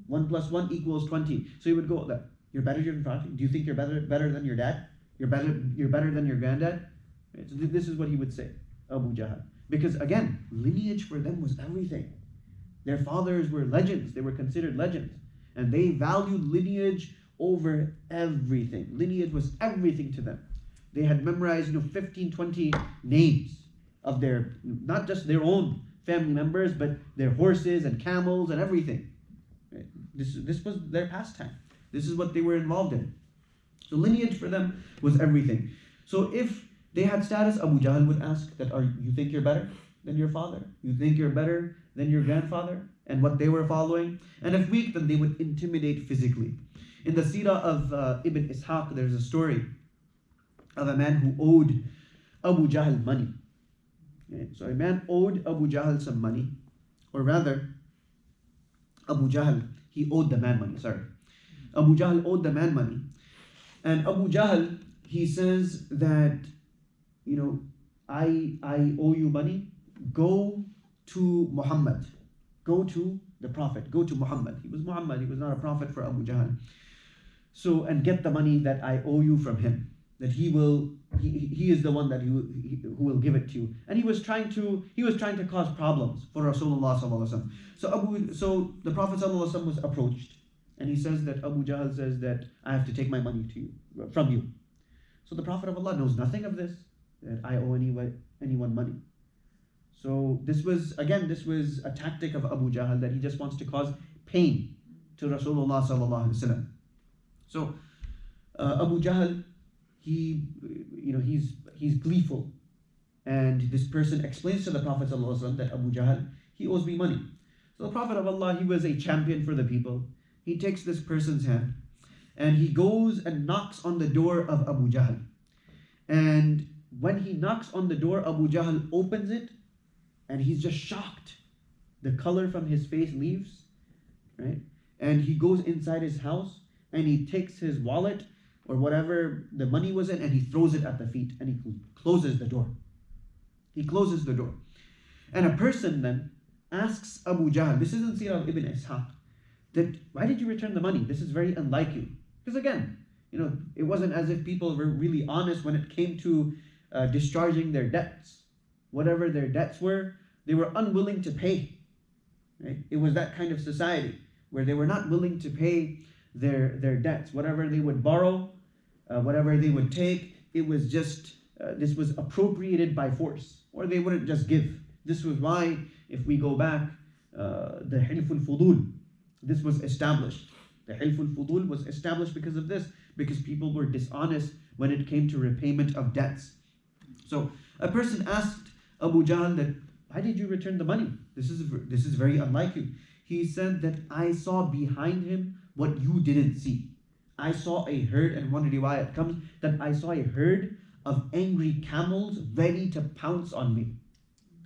1 + 1 equals 20. So he would go there. You're better than your father? Do you think you're better than your dad? You're better than your granddad? Right? So this is what he would say, Abu Jahl. Because again, lineage for them was everything. Their fathers were legends. They were considered legends. And they valued lineage over everything. Lineage was everything to them. They had memorized 15, 20 names of their, not just their own family members, but their horses and camels and everything. Right? This was their pastime. This is what they were involved in. So lineage for them was everything. So if they had status, Abu Jahl would ask that, you think you're better than your father? You think you're better than your grandfather? And what they were following? And if weak, then they would intimidate physically. In the Seerah of Ibn Ishaq, there's a story of a man who owed Abu Jahl money. Okay? So a man owed Abu Jahl some money, or rather, Abu Jahl, he owed the man money, Abu Jahl owed the man money. And Abu Jahl, he says that, I owe you money. Go to Muhammad. Go to the Prophet. Go to Muhammad. He was Muhammad. He was not a prophet for Abu Jahl. So, and get the money that I owe you from him. That he is the one that who will give it to you. And he was trying to cause problems for Rasulullah sallallahu alaihi wasallam. So the Prophet sallallahu alaihi wasallam was approached. And he says that Abu Jahl says that I have to take my money from you. So the Prophet of Allah knows nothing of this, that I owe anyone money. So this was a tactic of Abu Jahl, that he just wants to cause pain to Rasulullah sallallahu alaihi wasallam. So Abu Jahl, he's gleeful, and this person explains to the Prophet sallallahu alaihi wasallam that Abu Jahl, he owes me money. So the Prophet of Allah, he was a champion for the people. He takes this person's hand and he goes and knocks on the door of Abu Jahl. And when he knocks on the door, Abu Jahl opens it and he's just shocked. The color from his face leaves, right? And he goes inside his house and he takes his wallet or whatever the money was in and he throws it at the feet and he closes the door. He closes the door. And a person then asks Abu Jahl, this is in Seerah of Ibn Ishaq, that why did you return the money? This is very unlike you. Because again, it wasn't as if people were really honest when it came to discharging their debts. whatever their debts were, they were unwilling to pay. Right? It was that kind of society where they were not willing to pay their debts. Whatever they would borrow, whatever they would take, it was just, this was appropriated by force, or they wouldn't just give. This was why, if we go back, the Hilful Fudul, this was established. The Hilful Fudul was established because of this, because people were dishonest when it came to repayment of debts. So a person asked Abu Jahl that, why did you return the money? This is very unlike you. He said that I saw behind him what you didn't see. I saw a herd, and one riwayat comes that I saw a herd of angry camels ready to pounce on me.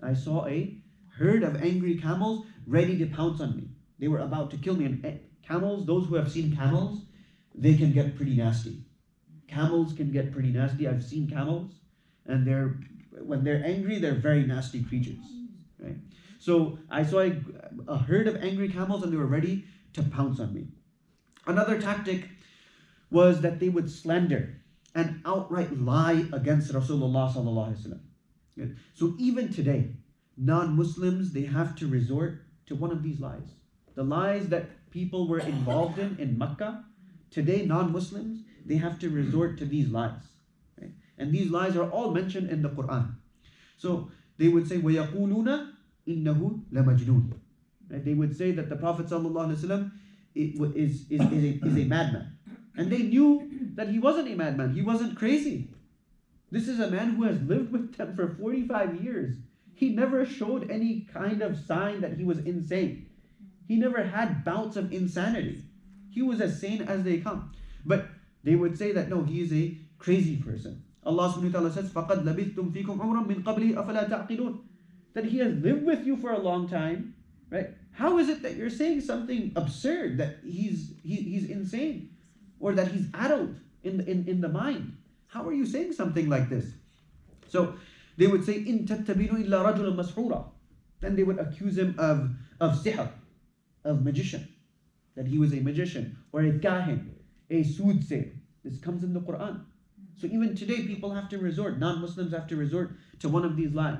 I saw a herd of angry camels ready to pounce on me. They were about to kill me. And camels, those who have seen camels, they can get pretty nasty. Camels can get pretty nasty. I've seen camels, and when they're angry, they're very nasty creatures. Right? So I saw a herd of angry camels, and they were ready to pounce on me. Another tactic was that they would slander and outright lie against Rasulullah sallallahu alaihi wasallam. So even today, non-Muslims, they have to resort to one of these lies. The lies that people were involved in Makkah, today non-Muslims, they have to resort to these lies. Right? And these lies are all mentioned in the Quran. So they would say, وَيَقُولُونَ إِنَّهُ لَمَجْنُونَ. Right? They would say that the Prophet ﷺ is a madman. And they knew that he wasn't a madman. He wasn't crazy. This is a man who has lived with them for 45 years. He never showed any kind of sign that he was insane. He never had bouts of insanity. He was as sane as they come. But they would say that no, he is a crazy person. Allah subhanahu wa ta'ala says, فَقَدْ لَبِثْتُمْ فِيكُمْ عُمْرًا مِنْ قَبْلِهِ أَفَلَا تَعْقِلُونَ. That he has lived with you for a long time, right? How is it that you're saying something absurd, that he's insane, or that he's addled in the mind? How are you saying something like this? So they would say, إِن تَتَّبِنُوا إِلَّا رَجُلًا مَسْحُورًا. Then they would accuse him of sihr, of magician, that he was a magician, or a kahin, a soothsayer. This comes in the Quran. So even today, people have to resort, non-Muslims have to resort to one of these lies.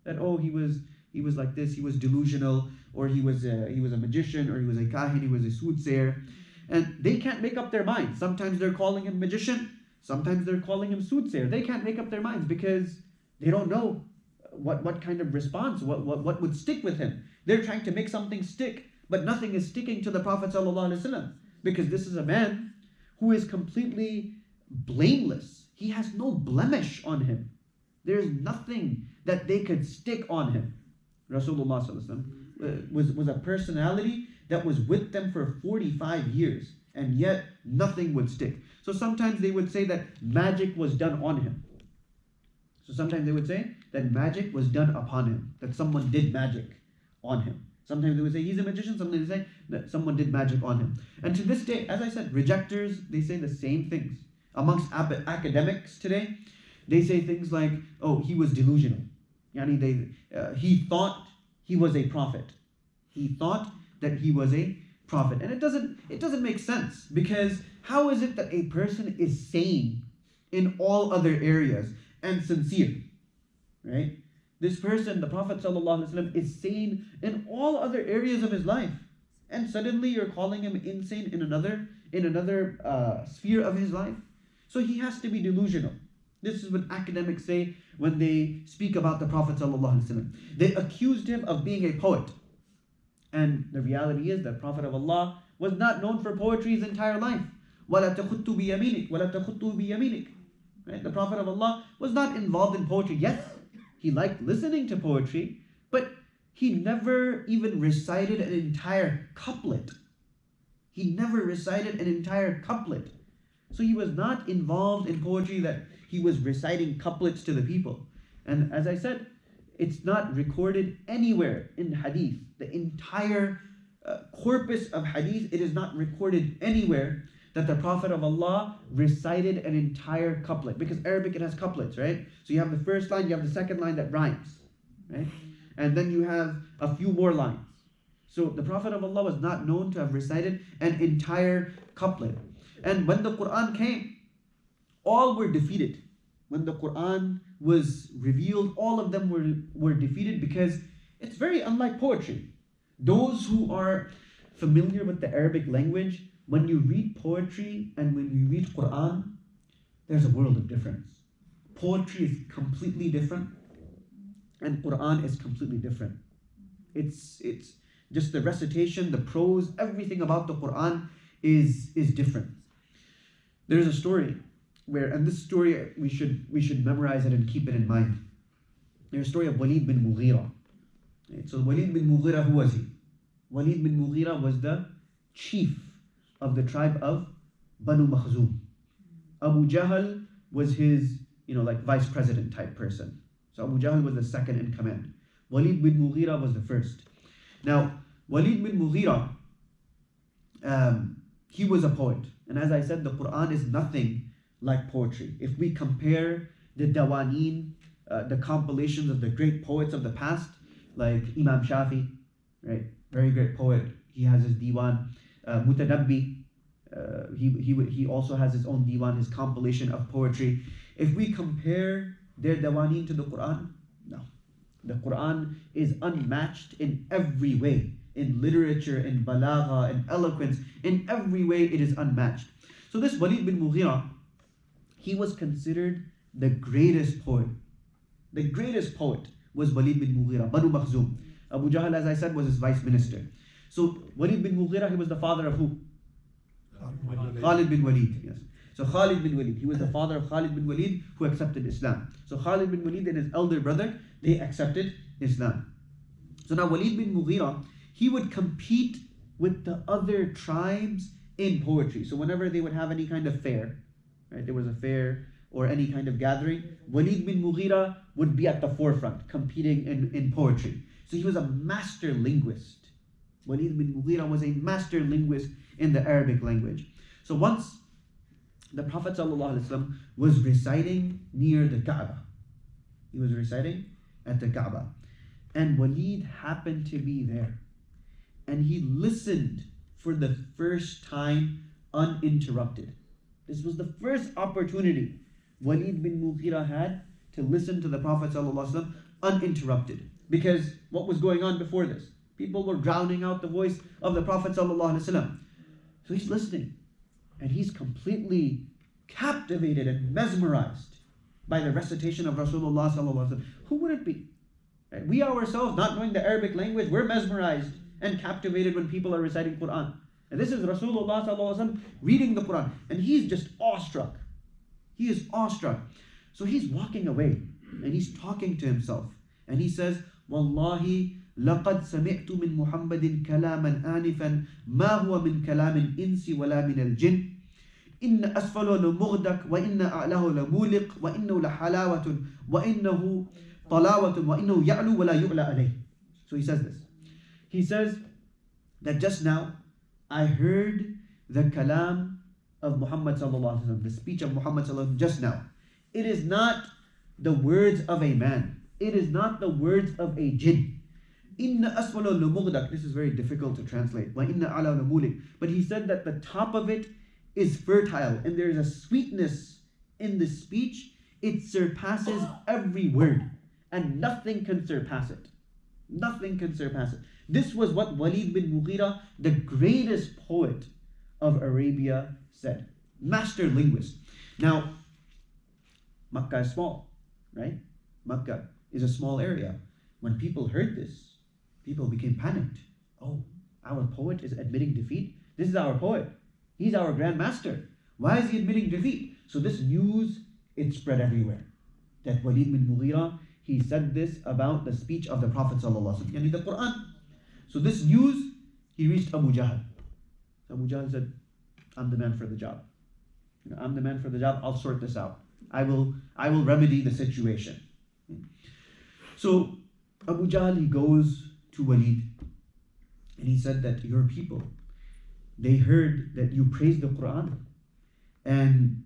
That, oh, he was like this, he was delusional, or he was a magician, or he was a kahin, he was a soothsayer. And they can't make up their minds. Sometimes they're calling him magician, sometimes they're calling him soothsayer. They can't make up their minds because they don't know what kind of response, what would stick with him. They're trying to make something stick, but nothing is sticking to the Prophet ﷺ, because this is a man who is completely blameless. He has no blemish on him. There's nothing that they could stick on him. Rasulullah ﷺ was a personality that was with them for 45 years, and yet nothing would stick. So sometimes they would say that magic was done on him. So sometimes they would say that magic was done upon him, that someone did magic on him. Sometimes they would say he's a magician, sometimes they say that someone did magic on him. And to this day, as I said, rejectors, they say the same things. Amongst academics today, they say things like, oh, he was delusional. He thought he was a prophet. He thought that he was a prophet. And it doesn't make sense, because how is it that a person is sane in all other areas and sincere? Right? This person, the Prophet ﷺ, is sane in all other areas of his life, and suddenly you're calling him insane in another sphere of his life. So he has to be delusional. This is what academics say when they speak about the Prophet ﷺ. They accused him of being a poet, and the reality is that Prophet of Allah was not known for poetry his entire life. وَلَا تَخُطُّ بِيَمِينِكَ وَلَا تَخُطُّ بِيَمِينِكَ. Right? The Prophet of Allah was not involved in poetry. Yes, he liked listening to poetry, but he never even recited an entire couplet. He never recited an entire couplet. So he was not involved in poetry that he was reciting couplets to the people. And as I said, it's not recorded anywhere in hadith. The entire corpus of hadith, it is not recorded anywhere that the Prophet of Allah recited an entire couplet. Because Arabic, it has couplets, right? So you have the first line, you have the second line that rhymes, right? And then you have a few more lines. So the Prophet of Allah was not known to have recited an entire couplet. And when the Quran came, all were defeated. when the Quran was revealed, all of them were defeated because it's very unlike poetry. Those who are familiar with the Arabic language, when you read poetry and when you read Quran, there's a world of difference. Poetry is completely different and Quran is completely different. It's just the recitation, the prose, everything about the Quran is different. There's a story where, and this story we should memorize it and keep it in mind. There's a story of Walid bin Mughira. Right? So Walid bin Mughira, who was he? Walid bin Mughira was the chief of the tribe of Banu Makhzum. Abu Jahl was his, like vice president type person. So Abu Jahl was the second in command. Walid bin Mughira was the first. Now, Walid bin Mughira, he was a poet. And as I said, the Quran is nothing like poetry. If we compare the dawaneen, the compilations of the great poets of the past, like Imam Shafi, right? Very great poet. He has his diwan. Mutanabbi, he also has his own diwan, his compilation of poetry. If we compare their dawaneen to the Quran, no. The Quran is unmatched in every way. In literature, in balagha, in eloquence, in every way it is unmatched. So this Walid bin Mughira, he was considered the greatest poet. The greatest poet was Walid bin Mughira, Banu Makhzum. Abu Jahl, as I said, was his vice minister. So Walid bin Mughira, he was the father of who? Khalid bin Walid, yes. So Khalid bin Walid, he was the father of Khalid bin Walid who accepted Islam. So Khalid bin Walid and his elder brother, they accepted Islam. So now Walid bin Mughira, he would compete with the other tribes in poetry. So whenever they would have any kind of fair, right, there was a fair or any kind of gathering, Walid bin Mughira would be at the forefront competing in poetry. So he was a master linguist. Walid bin Mughira was a master linguist in the Arabic language. So once the Prophet ﷺ was reciting near the Kaaba. He was reciting at the Kaaba. And Walid happened to be there. And he listened for the first time uninterrupted. This was the first opportunity Walid bin Mughira had to listen to the Prophet ﷺ uninterrupted. Because what was going on before this? People were drowning out the voice of the Prophet ﷺ. So he's listening. And he's completely captivated and mesmerized by the recitation of Rasulullah ﷺ. Who would it be? Right? We ourselves, not knowing the Arabic language, we're mesmerized and captivated when people are reciting Quran. And this is Rasulullah ﷺ reading the Quran. And he's just awestruck. He is awestruck. So he's walking away and he's talking to himself. And he says, Wallahi, لقد سمعت من محمد كلاما آنفا ما هو من كلام الإنس ولا من الجن إن أسفله لمغدق وإن أعلاه لمولق وإنه لحلاوة وإنه طلاوة وإنه يعلو ولا يعلى عليه. So he says this. He says that just now I heard the kalam of Muhammad sallallahu alaihi wasallam, the speech of Muhammad sallallahu alaihi wasallam just now. It is not the words of a man. It is not the words of a jinn. Inna asfalo lumugdak. This is very difficult to translate. Wa inna ala lumulik. But he said that the top of it is fertile and there is a sweetness in the speech. It surpasses every word and nothing can surpass it. Nothing can surpass it. This was what Walid bin Mughira, the greatest poet of Arabia, said. Master linguist. Now, Makkah is small, right? Makkah is a small area. When people heard this, people became panicked. Oh, our poet is admitting defeat? This is our poet. He's our Grand Master. Why is he admitting defeat? So this news, it spread everywhere. That Walid bin Mughira, he said this about the speech of the Prophet ﷺ, yani the Quran. So this news, he reached Abu Jahl. Abu Jahl said, I'm the man for the job. I'm the man for the job. I'll sort this out. I will remedy the situation. So Abu Jahl, he goes to Walid and he said that your people, they heard that you praise the Quran and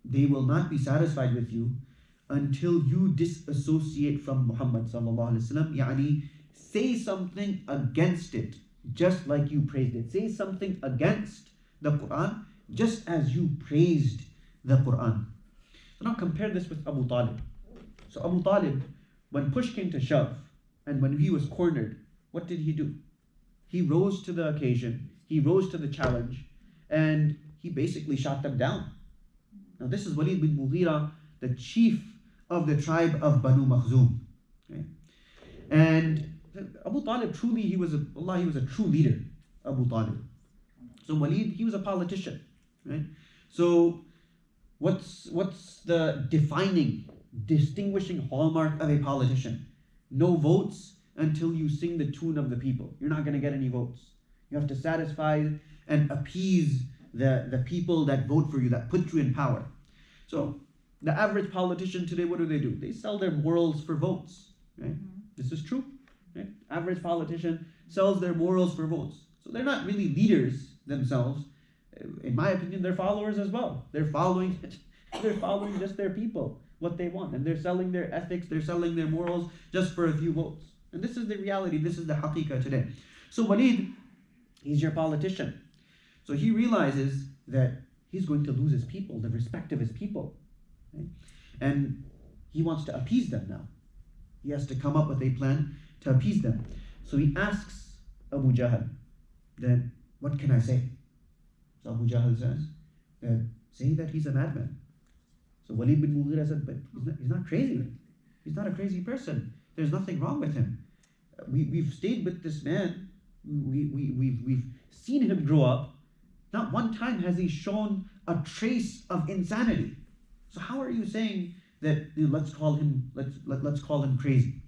they will not be satisfied with you until you disassociate from Muhammad sallallahu alaihi wasallam. Yani, say something against it, just like you praised it. Say something against the Quran, just as you praised the Quran. So now compare this with Abu Talib. So Abu Talib, when push came to shove, and when he was cornered, what did he do? He rose to the occasion, he rose to the challenge, and he basically shot them down. Now this is Walid bin Mughira, the chief of the tribe of Banu Makhzum. Okay? And Abu Talib, truly, he was a true leader, Abu Talib. So Walid, he was a politician, right? So what's the distinguishing hallmark of a politician? No votes until you sing the tune of the people. You're not going to get any votes. You have to satisfy and appease the people that vote for you, that put you in power. So the average politician today, what do? They sell their morals for votes, right? This is true, right? Average politician sells their morals for votes. So they're not really leaders themselves. In my opinion, they're followers as well. They're following just their people, what they want. And they're selling their ethics, they're selling their morals just for a few votes. And this is the reality, this is the haqiqah today. So Walid, he's your politician. So he realizes that he's going to lose his people, the respect of his people. Right? And he wants to appease them now. He has to come up with a plan to appease them. So he asks Abu Jahl, then what can I say? So Abu Jahl says, say that he's a madman. So Walid bin Mughira said, but he's not crazy. He's not a crazy person. There's nothing wrong with him. We've stayed with this man. We've seen him grow up. Not one time has he shown a trace of insanity. So how are you saying that let's call him crazy?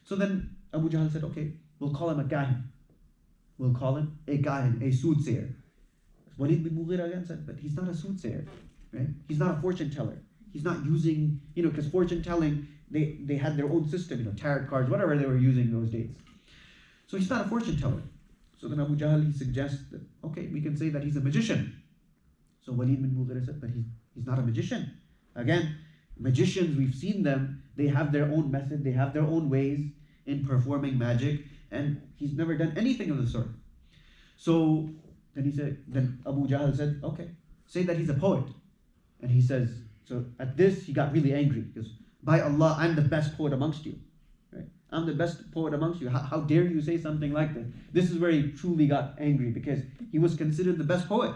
So then Abu Jahl said, okay, we'll call him a kahin. We'll call him a kahin, a soothsayer. Walid bin Mughira again said, but he's not a soothsayer, right? He's not a fortune teller. He's not using, because fortune telling, they had their own system, tarot cards, whatever they were using those days. So he's not a fortune teller. So then Abu Jahl, he suggests that, okay, we can say that he's a magician. So Walid bin Mughira said, but he's not a magician. Again, magicians, we've seen them, they have their own method, they have their own ways in performing magic, and he's never done anything of the sort. So then Abu Jahl said, okay, say that he's a poet. And he says, so at this he got really angry, because by Allah, I'm the best poet amongst you. Right? I'm the best poet amongst you. How dare you say something like this? This is where he truly got angry, because he was considered the best poet.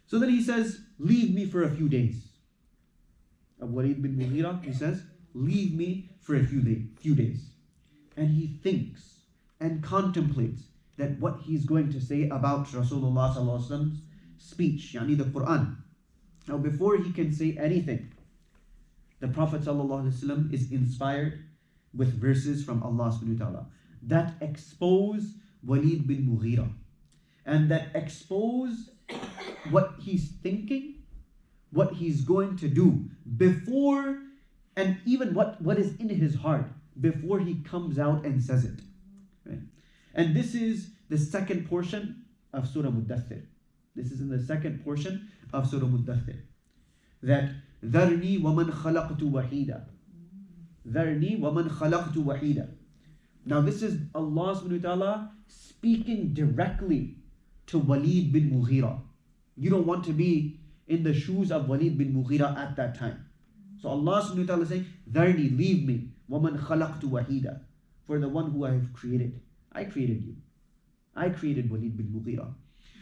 So then he says, leave me for a few days. Abu Walid bin Mughira, he says, leave me for a few days. And he thinks and contemplates that what he's going to say about Rasulullah sallallahu alaihi wasallam's speech, yani the Quran. Now before he can say anything, the Prophet sallallahu alaihi wasallam is inspired with verses from Allah subhanahu wa ta'ala that expose Walid bin Mughira and that expose what he's thinking, what he's going to do before, and even what is in his heart before he comes out and says it. Right? And this is the second portion of Surah Muddathir. This is in the second portion of Surah Muddathir. That ذَرْنِي وَمَنْ خَلَقْتُ وَحِيدًا ذَرْنِي وَمَنْ خَلَقْتُ وَحِيدًا. Now this is Allah subhanahu wa ta'ala speaking directly to Walid bin Mughira. You don't want to be in the shoes of Walid bin Mughira at that time. So Allah subhanahu wa ta'ala is saying, ذَرْنِي, leave me, وَمَنْ خَلَقْتُ وَحِيدًا, for the one who I have created. I created you. I created Walid bin Mughira.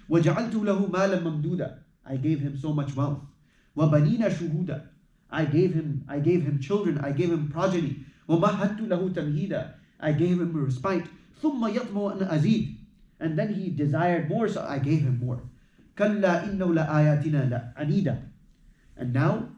وَجَعَلْتُ لَهُ مَالًا مَمْدُودًا. I gave him so much wealth. وَبَنِينَ شُهُودًا. I gave him children, I gave him progeny. وَمَهَّدْتُ لَهُ تَمْهِيدًا. I gave him respite. ثُمَّ يَطْمَعُ أَنْ أَزِيدَ. And then he desired more, so I gave him more. كَلَّا إِنَّهُ لَآيَاتِنَا لَعَنِيدًا. And now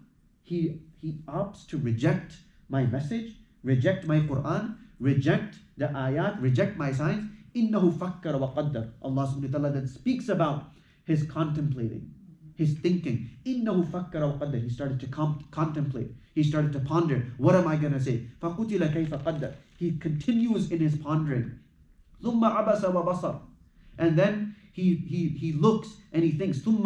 he opts to reject my message, reject my Quran, reject the ayat, reject my signs. إِنَّهُ فَكَّرَ وَقَدَّرَ. Allah subhanahu wa ta'ala then speaks about his contemplating, his thinking. إِنَّهُ فَكَّرَ وَقَدَّرَ. He started to contemplate. He started to ponder. What am I going to say? فَقُتِلَ كَيْفَ قَدَّرَ. He continues in his pondering. ثُمَّ عَبَسَ وَبَصَرَ. And then he looks and he thinks. ثُمَّ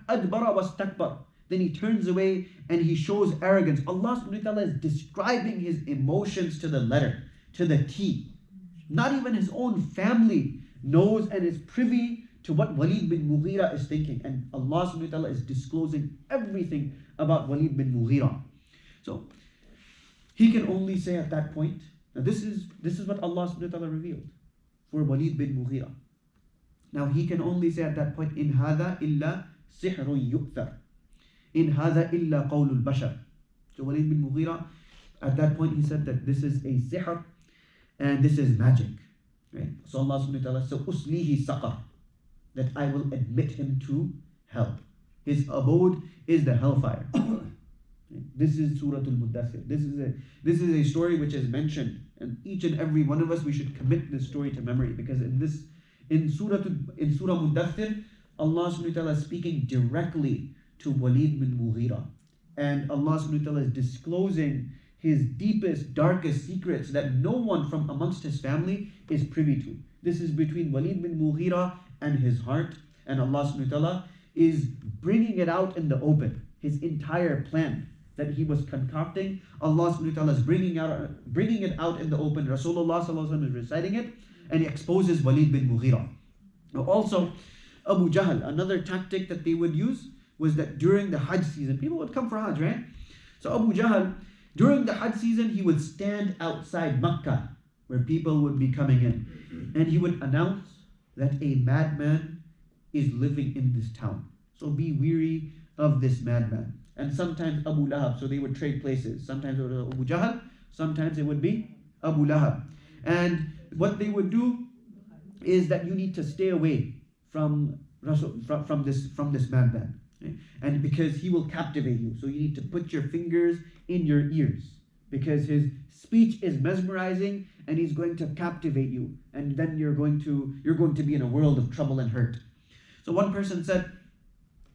أَدْبَرَ وَاسْتَكْبَرَ. Then he turns away and he shows arrogance. Allah subhanahu wa ta'ala is describing his emotions to the letter, to the T. Not even his own family knows and is privy to what Walid bin Mughira is thinking. And Allah subhanahu wa ta'ala is disclosing everything about Walid bin Mughira. So he can only say at that point, now this is what Allah subhanahu wa ta'ala revealed for Walid bin Mughira. Now he can only say at that point, in hadha illa sihrun yu'thar. In hadha illa qawlul bashar. So Walid bin Mughira, at that point he said that this is a sihr and this is magic. Right? So Allah subhanahu wa ta'ala said, uslihi saqar, that I will admit him to hell. His abode is the hellfire. This is Surah Al-Muddathir. This is a story which is mentioned, and each and every one of us, we should commit this story to memory, because in Surah Muddathir, Allah subhanahu wa ta'ala is speaking directly to Walid bin Mughira, and Allah subhanahu wa ta'ala is disclosing his deepest, darkest secrets that no one from amongst his family is privy to. This is between Walid bin Mughira and his heart, and Allah subhanahu wa ta'ala is bringing it out in the open. His entire plan that he was concocting, Allah subhanahu wa ta'ala is bringing it out in the open. Rasulullah sallallahu alaihi wasallam is reciting it, and he exposes Walid bin Mughira. Now also, Abu Jahl, another tactic that they would use was that during the Hajj season, people would come for Hajj, right? So Abu Jahl, during the Hajj season, he would stand outside Makkah, where people would be coming in, and he would announce that a madman is living in this town. So be weary of this madman. And sometimes Abu Lahab, so they would trade places. Sometimes it would be Abu Jahl, sometimes it would be Abu Lahab. And what they would do is that you need to stay away from this madman. Okay? And because he will captivate you. So you need to put your fingers in your ears, because his speech is mesmerizing and he's going to captivate you. And then you're going to be in a world of trouble and hurt. So one person said,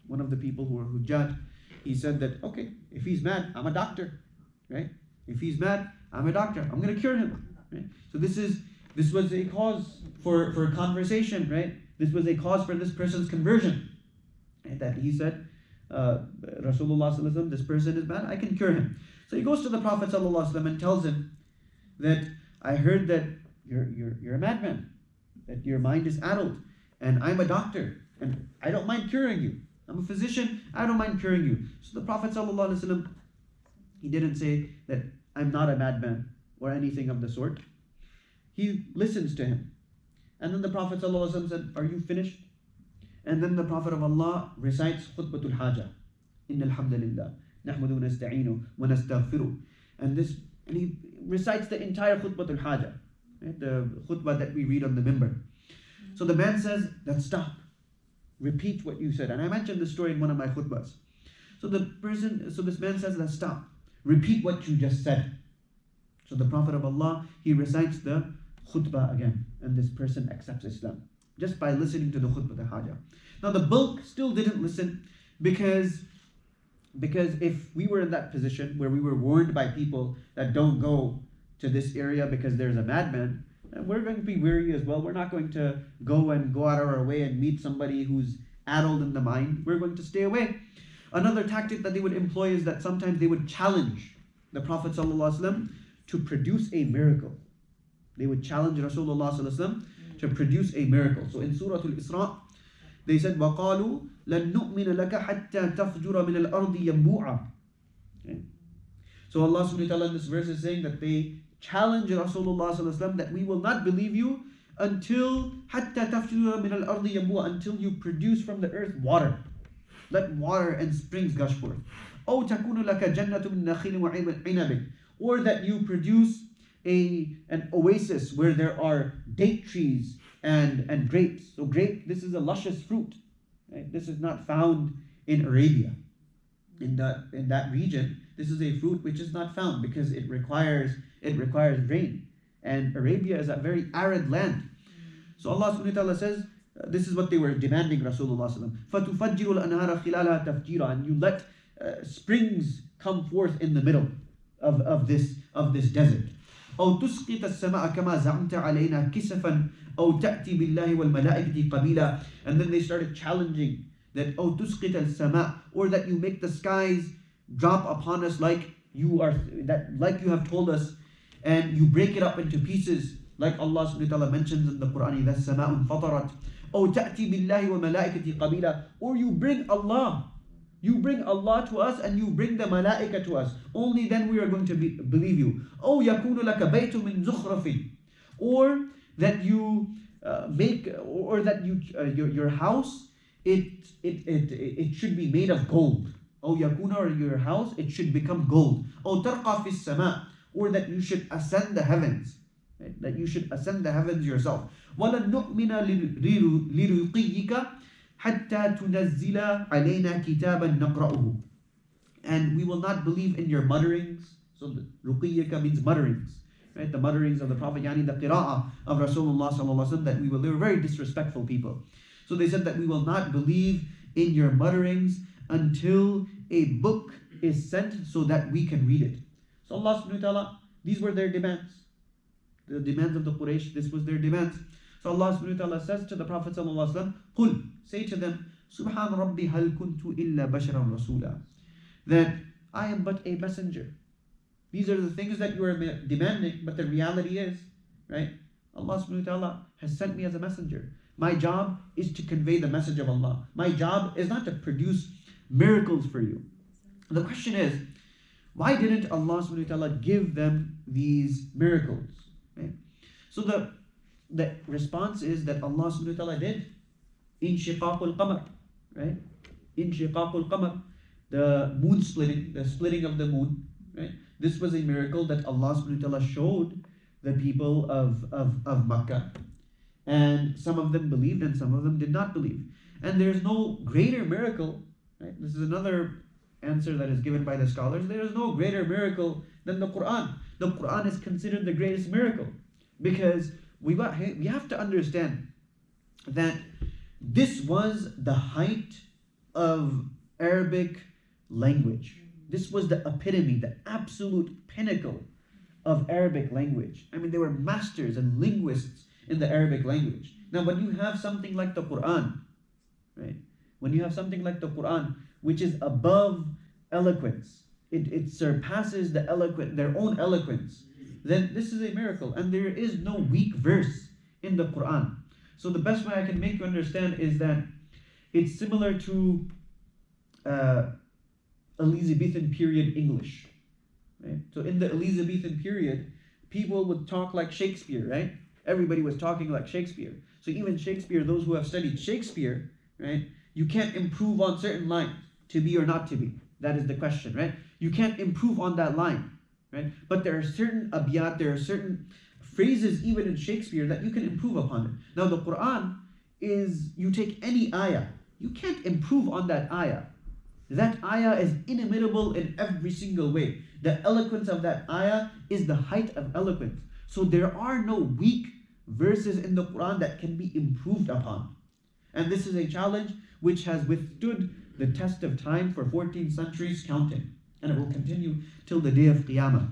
one of the people who were Hujjaj, he said that, okay, if he's mad, I'm a doctor, right? If he's mad, I'm a doctor. I'm going to cure him, right? So this was a cause for conversation, right? This was a cause for this person's conversion. And that he said, Rasulullah sallallahu alaihi wasallam, this person is mad, I can cure him. So he goes to the Prophet sallallahu alaihi wasallam and tells him that I heard that you're a madman, that your mind is addled, and I'm a doctor, and I don't mind curing you. I'm a physician, I don't mind curing you. So the Prophet ﷺ, he didn't say that I'm not a madman or anything of the sort. He listens to him. And then the Prophet ﷺ said, are you finished? And then the Prophet of Allah recites Khutbatul Haja. Inna alhamdulillah, nahmadu nasta'inu wa nastaghfiru. And he recites the entire Khutbatul Haja, right? The khutbah that we read on the mimbar. So the man says, then stop. Repeat what you said. And I mentioned this story in one of my khutbahs. So this man says, let's stop. Repeat what you just said. So the Prophet of Allah, he recites the khutbah again. And this person accepts Islam just by listening to the khutbah, the hajah. Now the bulk still didn't listen, because if we were in that position where we were warned by people that don't go to this area because there's a madman, and we're going to be weary as well. We're not going to go out of our way and meet somebody who's addled in the mind. We're going to stay away. Another tactic that they would employ is that sometimes they would challenge the Prophet ﷺ to produce a miracle. They would challenge Rasulullah ﷺ to produce a miracle. So in Surah Al-Isra, they said, وَقَالُوا لَن نُؤْمِنَ لَكَ حَتَّى تَفْجُرَ مِنَ الْأَرْضِ يَنْبُوعًا. Okay. So Allah subhanahu wa ta'ala in this verse is saying that they challenge Rasulullah sallallahu alaihi wasallam that we will not believe you until حَتَّى تَفْجُرَ مِنَ الْأَرْضِ يَنْبُوعًا, until you produce from the earth water. Let water and springs gush forth. أَوْ تَكُونُ لَكَ جَنَّةٌ مِنْ نَخِيلٍ وَعِنَبٍ, or that you produce an oasis where there are date trees and grapes. So grape, this is a luscious fruit. Right? This is not found in Arabia. In that region, this is a fruit which is not found because it requires rain. And Arabia is a very arid land. So Allah subhanahu wa ta'ala says, this is what they were demanding Rasulullah sallallahu alaihi wasallam. فَتُفَجِّرُ الْأَنْهَارَ خِلَالَهَا تَفْجِيرًا, and you let springs come forth in the middle of this desert. أو تسقط السماء كما زعمت علينا كسفا أو تأتي بالله والملائكة قبيلا. And then they started challenging that أو تسقط السماء, or that you make the skies drop upon us like you have told us, and you break it up into pieces, like Allah subhanahu wa ta'ala mentions in the Quran, إذا السماء انفطرت أو تأتي بالله وملائكته قبيلا, or you bring Allah. You bring Allah to us and you bring the malaika to us. Only then we are going to believe you. أو يكون لك بيت من زخرف, or that you make, or that you your house it should be made of gold. أو يكون, or your house it should become gold. أو ترقى في السماء, or that you should ascend the heavens. Right? That you should ascend the heavens yourself. وَلَن نُؤْمِنَ لِرُقِيِّكَ حَتَّى تُنَزِّلَ عَلَيْنَا كِتَابًا نَقْرَأُهُ. And we will not believe in your mutterings. So the ruqiyyaka means mutterings. Right? The mutterings of the Prophet, yani the qira'ah of Rasulullah sallallahu alaihi wasallam, that we will, they were very disrespectful people. So they said that we will not believe in your mutterings until a book is sent so that we can read it. So Allah subhanahu wa ta'ala, these were their demands. The demands of the Quraysh, this was their demands. So Allah subhanahu wa ta'ala says to the Prophet sallallahu alaihi wasallam, قُلْ, say to them, Subhan Rabbi hal kuntu illa basharan rasula, that I am but a messenger. These are the things that you are demanding, but the reality is, right? Allah subhanahu wa ta'ala has sent me as a messenger. My job is to convey the message of Allah. My job is not to produce miracles for you. The question is, why didn't Allah subhanahu wa ta'ala give them these miracles? Right? So the response is that Allah subhanahu wa ta'ala did. Inshiqaqul qamar, right? Inshiqaqul qamar, the moon splitting, the splitting of the moon, right? This was a miracle that Allah subhanahu wa ta'ala showed the people of Makkah. And some of them believed and some of them did not believe. And there's no greater miracle, right? This is another answer that is given by the scholars. There is no greater miracle than the Quran. The Quran is considered the greatest miracle because we have to understand that this was the height of Arabic language. This was the epitome, the absolute pinnacle of Arabic language. I mean, they were masters and linguists in the Arabic language. Now, when you have something like the Quran, right? When you have something like the Quran, which is above eloquence, it surpasses their own eloquence, then this is a miracle. And there is no weak verse in the Quran. So the best way I can make you understand is that it's similar to Elizabethan period English. Right? So in the Elizabethan period, people would talk like Shakespeare, right? Everybody was talking like Shakespeare. So even Shakespeare, those who have studied Shakespeare, right? You can't improve on certain lines, to be or not to be. That is the question, right? You can't improve on that line, right? But there are certain abiyat, there are certain phrases even in Shakespeare that you can improve upon it. Now the Quran is, you take any ayah, you can't improve on that ayah. That ayah is inimitable in every single way. The eloquence of that ayah is the height of eloquence. So there are no weak verses in the Quran that can be improved upon. And this is a challenge which has withstood the test of time for 14 centuries counting. And it will continue till the day of Qiyamah.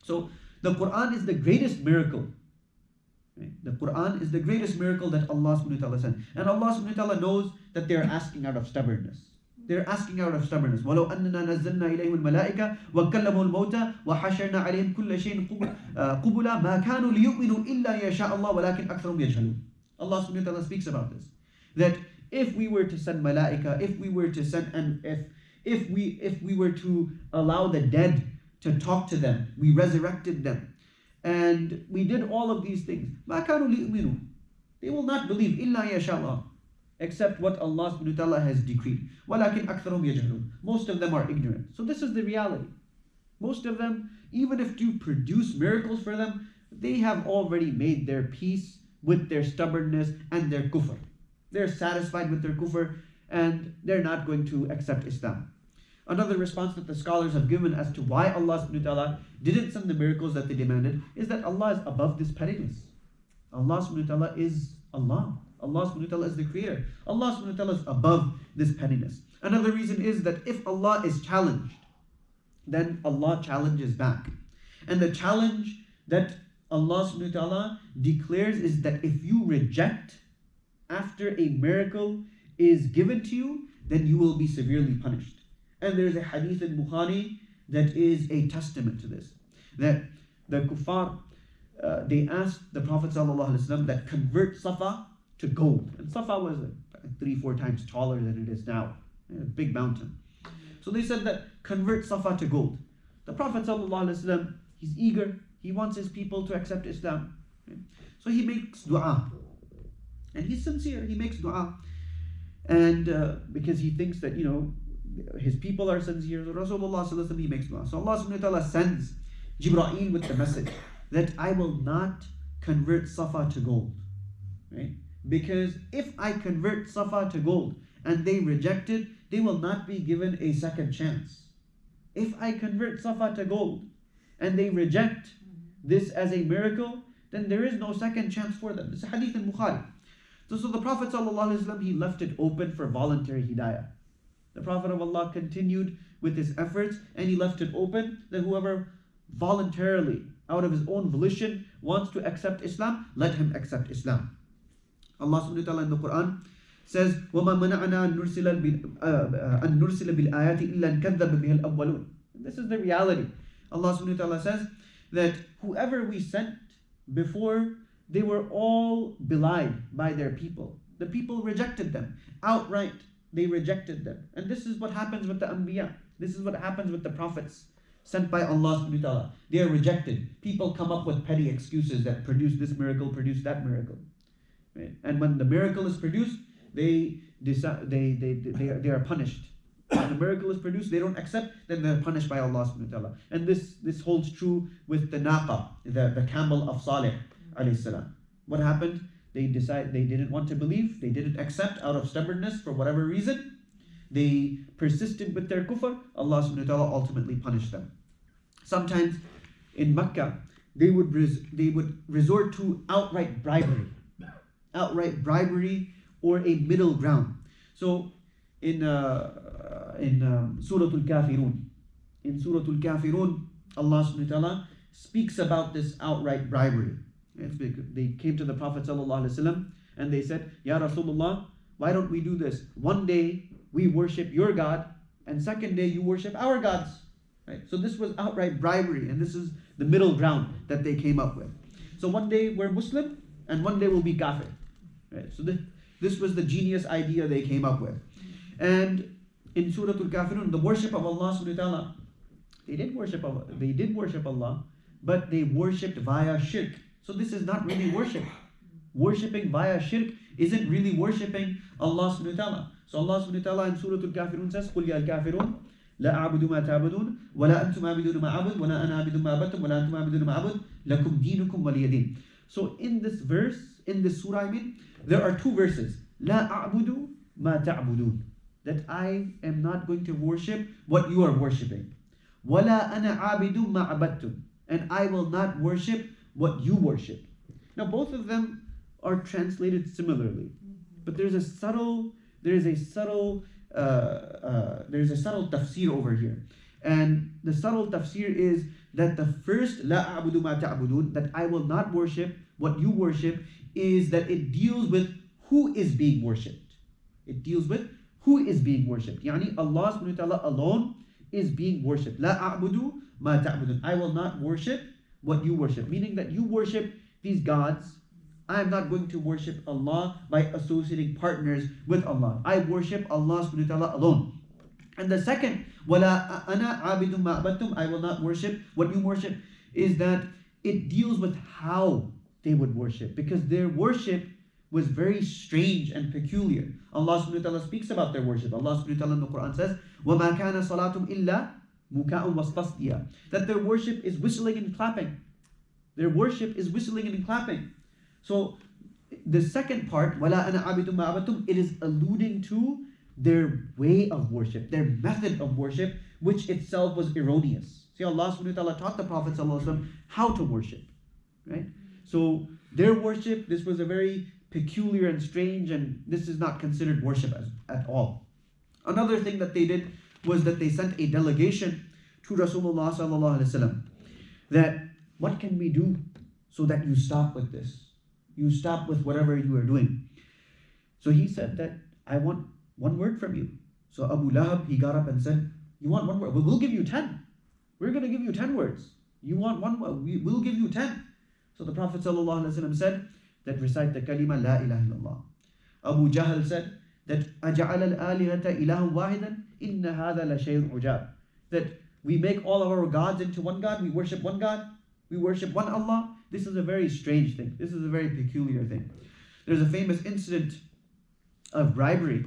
So the Quran is the greatest miracle. Right? The Quran is the greatest miracle that Allah subhanahu wa ta'ala sent. And Allah subhanahu wa ta'ala knows that they are asking out of stubbornness. They're asking out of stubbornness. وَلَوْ أَنَّنَا نَزَّلْنَا إِلَيْهِمُ الْمَلَائِكَةَ وَكَلَّمُوا الْمَوْتَى وَحَشَرْنَا عَلَيْهِمْ كُلَّ شَيْءٍ قُبُلًا مَا كَانُوا لِيُؤْمِنُوا إِلَّا يَشَاءَ اللَّهُ وَلَكِنْ أَكْثَرُهُمْ يَجْهَلُونَ. Allah subhanahu wa ta'ala speaks about this. That if we were to send malaika, if we were to send, and if we were to allow the dead to talk to them, we resurrected them, and we did all of these things, مَا كَانُوا لِيُؤْمِنُوا, they will not believe إِلَّا يَشَاءَ اللَّهُ, except what Allah subhanahu wa ta'ala has decreed. وَلَكِنْ أَكْثَرُهُمْ يَجْهَلُونَ. Most of them are ignorant. So this is the reality. Most of them, even if you produce miracles for them, they have already made their peace with their stubbornness and their kufr. They're satisfied with their kufr and they're not going to accept Islam. Another response that the scholars have given as to why Allah subhanahu wa ta'ala didn't send the miracles that they demanded is that Allah is above this pettiness. Allah subhanahu wa ta'ala is Allah. Allah subhanahu wa ta'ala is the creator. Allah subhanahu wa ta'ala is above this pettiness. Another reason is that if Allah is challenged, then Allah challenges back. And the challenge that Allah subhanahu wa ta'ala declares is that if you reject after a miracle is given to you, then you will be severely punished. And there's a hadith in Bukhari that is a testament to this. That the kuffar, they asked the Prophet ﷺ that convert Safa to gold. And Safa was 3-4 times taller than it is now. A big mountain. So they said that convert Safa to gold. The Prophet ﷺ, he's eager. He wants his people to accept Islam. So he makes dua. And he's sincere. He makes dua. And because he thinks that, his people are sincere. So Rasulullah ﷺ, he makes dua. So Allah subhanahu wa ta'ala sends Jibreel with the message that I will not convert Safa to gold. Right? Because if I convert Safa to gold and they reject it, they will not be given a second chance. If I convert Safa to gold and they reject this as a miracle, then there is no second chance for them. This is hadith in Bukhari. So the Prophet ﷺ, he left it open for voluntary hidayah. The Prophet of Allah continued with his efforts and he left it open that whoever voluntarily, out of his own volition, wants to accept Islam, let him accept Islam. Allah subhanahu wa ta'ala in the Quran says, وَمَا مَنَعَنَا أَن نُرْسِلَ بِالْآيَاتِ إِلَّا أَن كَذَّبَ بِهَا الْأَوَّلُونَ. This is the reality. Allah subhanahu wa ta'ala says that whoever we sent before, they were all belied by their people. The people rejected them. Outright, they rejected them. And this is what happens with the Anbiya. This is what happens with the prophets sent by Allah subhanahu wa ta'ala. They are rejected. People come up with petty excuses that produce this miracle, produce that miracle. Right? And when the miracle is produced, they are punished. When the miracle is produced, they don't accept, then they're punished by Allah subhanahu wa ta'ala. And this holds true with the naqa, the camel of Saleh alayhi salam. What happened? They didn't want to believe, they didn't accept out of stubbornness for whatever reason. They persisted with their kufr. Allah subhanahu wa ta'ala ultimately punished them. Sometimes in Mecca, they would resort to outright bribery or a middle ground. So in Surah Al-Kafirun, Allah subhanahu wa ta'ala speaks about this outright bribery. They came to the Prophet ﷺ and they said, Ya Rasulullah, why don't we do this? One day we worship your God and second day you worship our gods. Right? So this was outright bribery, and this is the middle ground that they came up with. So one day we're Muslim and one day we'll be kafir. Right? So this was the genius idea they came up with. And in Surah Al-Kafirun, the worship of Allah subhanahu wa ta'ala, they did worship Allah, but they worshipped via shirk. So this is not really worship. Worshipping via shirk isn't really worshipping Allah subhanahu wa ta'ala. So Allah subhanahu wa ta'ala in Surah Al-Kafirun says, قُلْ يَا الْكَافِرُونَ لَا أَعْبُدُ مَا تَعْبُدُونَ وَلَا أَنْتُمْ عَابِدُونَ مَا أَعْبُدُ وَلَا أَنَا عَابِدٌ مَا عَبَدتُمْ وَلَا أَنْتُمْ عَابِدُونَ مَا أَعْبُدُ لَكُمْ دِينُكُمْ وَلِيَ دِينِ. So in this verse, in this surah, there are two verses. لَا أَعْبُدُ مَا تَعْبُدُونَ, that I am not going to worship what you are worshipping. وَلَا أَنَا عَابِدٌ مَا عَبَدتُمْ, and I will not worship what you worship. Now both of them are translated similarly, but there's a subtle tafsir over here. And the subtle tafsir is that the first la a'budu ma ta'budun, that I will not worship what you worship, is that it deals with who is being worshipped. It deals with who is being worshipped. Yani Allah subhanahu wa ta'ala alone is being worshipped. La a'budu ma ta'budun. I will not worship what you worship. Meaning that you worship these gods. I am not going to worship Allah by associating partners with Allah. I worship Allah subhanahu wa ta'ala alone. And the second, وَلَا أَنَا عَابِدٌ مَا عَبَدتُمْ, I will not worship what you worship, is that it deals with how they would worship. Because their worship was very strange and peculiar. Allah subhanahu wa ta'ala speaks about their worship. Allah subhanahu wa ta'ala in the Quran says, وَمَا كَانَ صَلَاتُمْ إِلَّا مُكَاءٌ وَاسْتَسْدِيًا, that their worship is whistling and clapping. Their worship is whistling and clapping. So the second part, وَلَا أَنَا عَابِدٌ مَا عَبَدتُمْ, it is alluding to their way of worship, their method of worship, which itself was erroneous. See, Allah subhanahu wa ta'ala taught the Prophet ﷺ how to worship. Right? So their worship, this was a very peculiar and strange, and this is not considered worship at all. Another thing that they did was that they sent a delegation to Rasulullah ﷺ that, what can we do so that you stop with this? You stop with whatever you are doing. So he said that, I want one word from you. So Abu Lahab, he got up and said, you want one word? We'll give you 10. We're going to give you 10 words. You want one word? We'll give you 10. So the Prophet ﷺ said that recite the kalima la ilaha illallah. Abu Jahl said that أَجَعَلَ الْآلِهَةَ إِلَهًا وَاحِدًا إِنَّ هَذَا لَشَيْءٌ عُجَابٌ. That we make all of our gods into one God, we worship one God, we worship one Allah. This is a very strange thing. This is a very peculiar thing. There's a famous incident of bribery,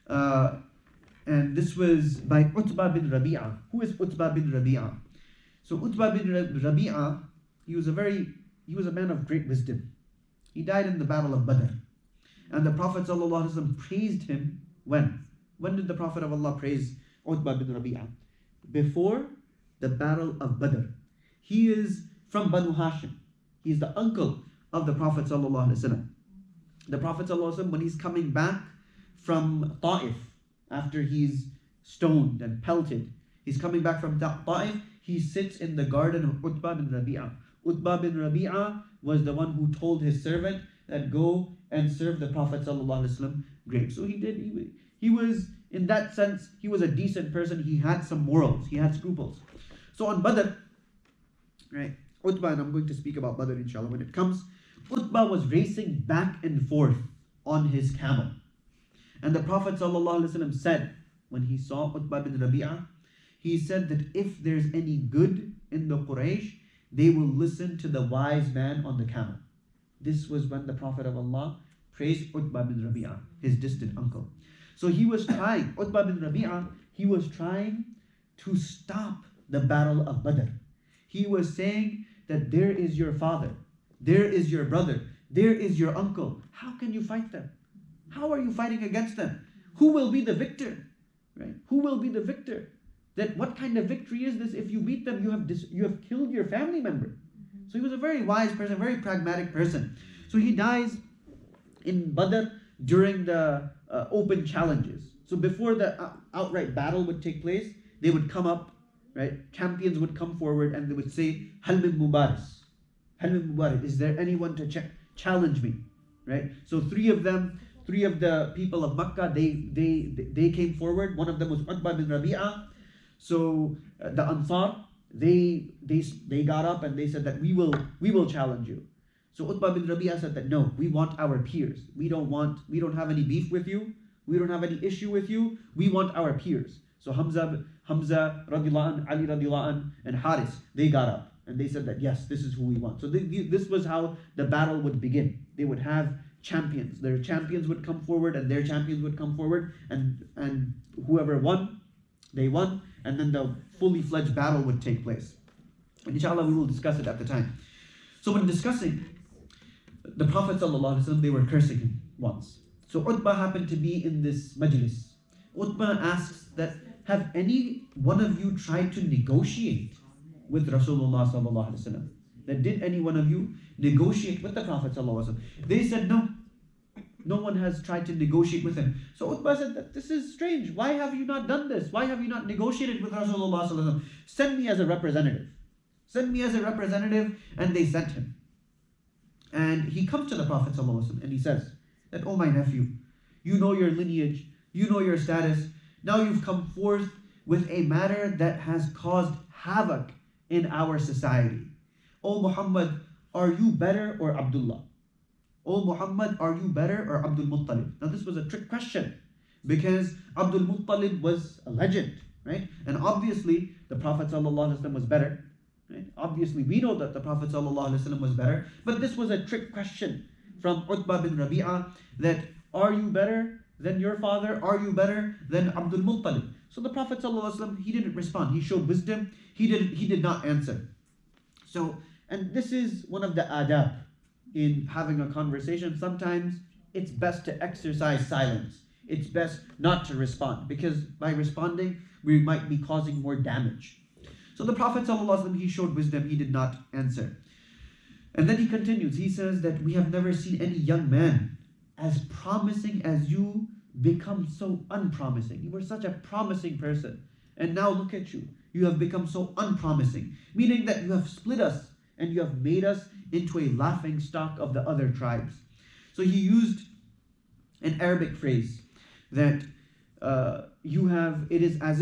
and this was by Utbah bin Rabi'ah. Who is Utbah bin Rabi'ah? So Utbah bin Rabi'ah, he was a man of great wisdom. He died in the battle of Badr. And the Prophet ﷺ praised him when? When did the Prophet of Allah praise Utbah bin Rabi'ah? Before the battle of Badr. He is from Banu Hashim. He is the uncle of the Prophet ﷺ. The Prophet ﷺ, when he's coming back from Ta'if, after he's stoned and pelted, he's coming back from Ta'if, he sits in the garden of Utbah bin Rabi'ah. Utbah bin Rabi'ah was the one who told his servant that go and serve the Prophet ﷺ grave. So he did. He was, in that sense, he was a decent person. He had some morals. He had scruples. So on Badr, right, Utbah, and I'm going to speak about Badr inshallah when it comes, Utbah was racing back and forth on his camel. And the Prophet ﷺ said, when he saw Utbah bin Rabi'ah, he said that if there's any good in the Quraysh, they will listen to the wise man on the camel. This was when the Prophet of Allah praised Utbah bin Rabi'ah, his distant uncle. So he was trying, Utbah bin Rabi'ah, he was trying to stop the battle of Badr. He was saying that there is your father, there is your brother, there is your uncle. How can you fight them? How are you fighting against them? Who will be the victor? Right? Who will be the victor? That what kind of victory is this? If you beat them, you have killed your family member. So he was a very wise person, very pragmatic person. So he dies in Badr during the open challenges. So before the outright battle would take place, they would come up, right? Champions would come forward and they would say, Hal min Mubaris. Hal min Mubaris. Is there anyone to challenge me? Right? So three of the people of Makkah, they came forward. One of them was Utbah bin Rabi'ah. So the Ansar, they got up and they said that we will challenge you. So Utbah bin Rabi'ah said that no, we want our peers. We don't have any beef with you. We don't have any issue with you. We want our peers. So Hamza radiallahu anh, Ali radiallahu anh, and Haris, they got up and they said that yes, this is who we want. So this was how the battle would begin. They would have champions. Their champions would come forward and their champions would come forward, and whoever won, they won, and then the fully fledged battle would take place. And inshallah we will discuss it at the time. So when discussing the Prophet ﷺ, they were cursing him once. So Utbah happened to be in this majlis. Utbah asks that, have any one of you tried to negotiate with Rasulullah ﷺ? That did any one of you negotiate with the Prophet ﷺ? They said no. No one has tried to negotiate with him. So Utbah said that this is strange. Why have you not done this? Why have you not negotiated with Rasulullah ﷺ? Send me as a representative. Send me as a representative. And they sent him. And he comes to the Prophet ﷺ and he says that, oh my nephew, you know your lineage, you know your status. Now you've come forth with a matter that has caused havoc in our society. Oh Muhammad, are you better or Abdullah? Oh Muhammad, are you better or Abdul Muttalib? Now this was a trick question because Abdul Muttalib was a legend, right? And obviously the Prophet ﷺ was better. Right? Obviously we know that the Prophet ﷺ was better, but this was a trick question from Utbah bin Rabi'ah that, are you better than your father? Are you better than Abdul Muttalib? So the Prophet ﷺ, he didn't respond. He showed wisdom. He did not answer. So, and this is one of the adab in having a conversation. Sometimes it's best to exercise silence. It's best not to respond, because by responding, we might be causing more damage. So the Prophet ﷺ, he showed wisdom. He did not answer. And then he continues. He says that we have never seen any young man as promising as you become so unpromising. You were such a promising person. And now look at you. You have become so unpromising. Meaning that you have split us and you have made us into a laughing stock of the other tribes. So he used an Arabic phrase that it is as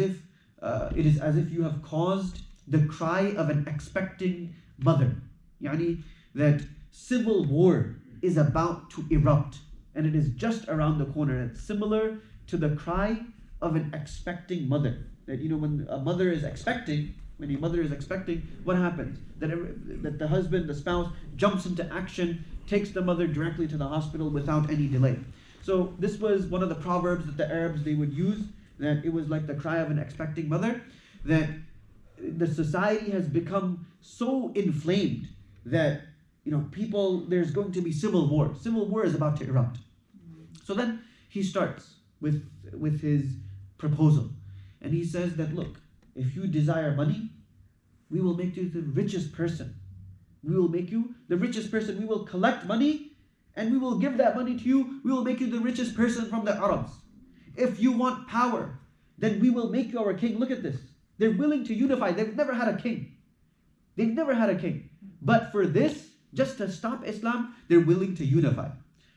if you have caused the cry of an expecting mother. Yani that civil war is about to erupt and it is just around the corner. It's similar to the cry of an expecting mother. That when a mother is expecting, what happens? That the husband, the spouse, jumps into action, takes the mother directly to the hospital without any delay. So this was one of the proverbs that the Arabs they would use, that it was like the cry of an expecting mother, that the society has become so inflamed that people, there's going to be civil war. Civil war is about to erupt. So then he starts with his proposal, and he says that, look, if you desire money, we will make you the richest person. We will make you the richest person. We will collect money and we will give that money to you. We will make you the richest person from the Arabs. If you want power, then we will make you our king. Look at this. They're willing to unify. They've never had a king. They've never had a king. But for this, just to stop Islam, they're willing to unify.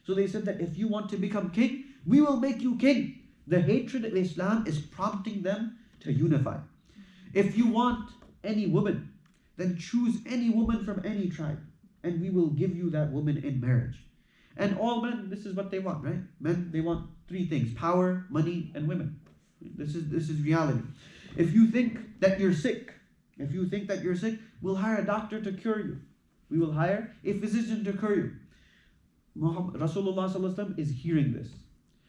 So they said that if you want to become king, we will make you king. The hatred of Islam is prompting them to unify. If you want any woman, then choose any woman from any tribe, and we will give you that woman in marriage. And all men, this is what they want, right? Men, they want three things: power, money, and women. This is reality. If you think that you're sick, we'll hire a doctor to cure you. We will hire a physician to cure you. Rasulullah ﷺ is hearing this,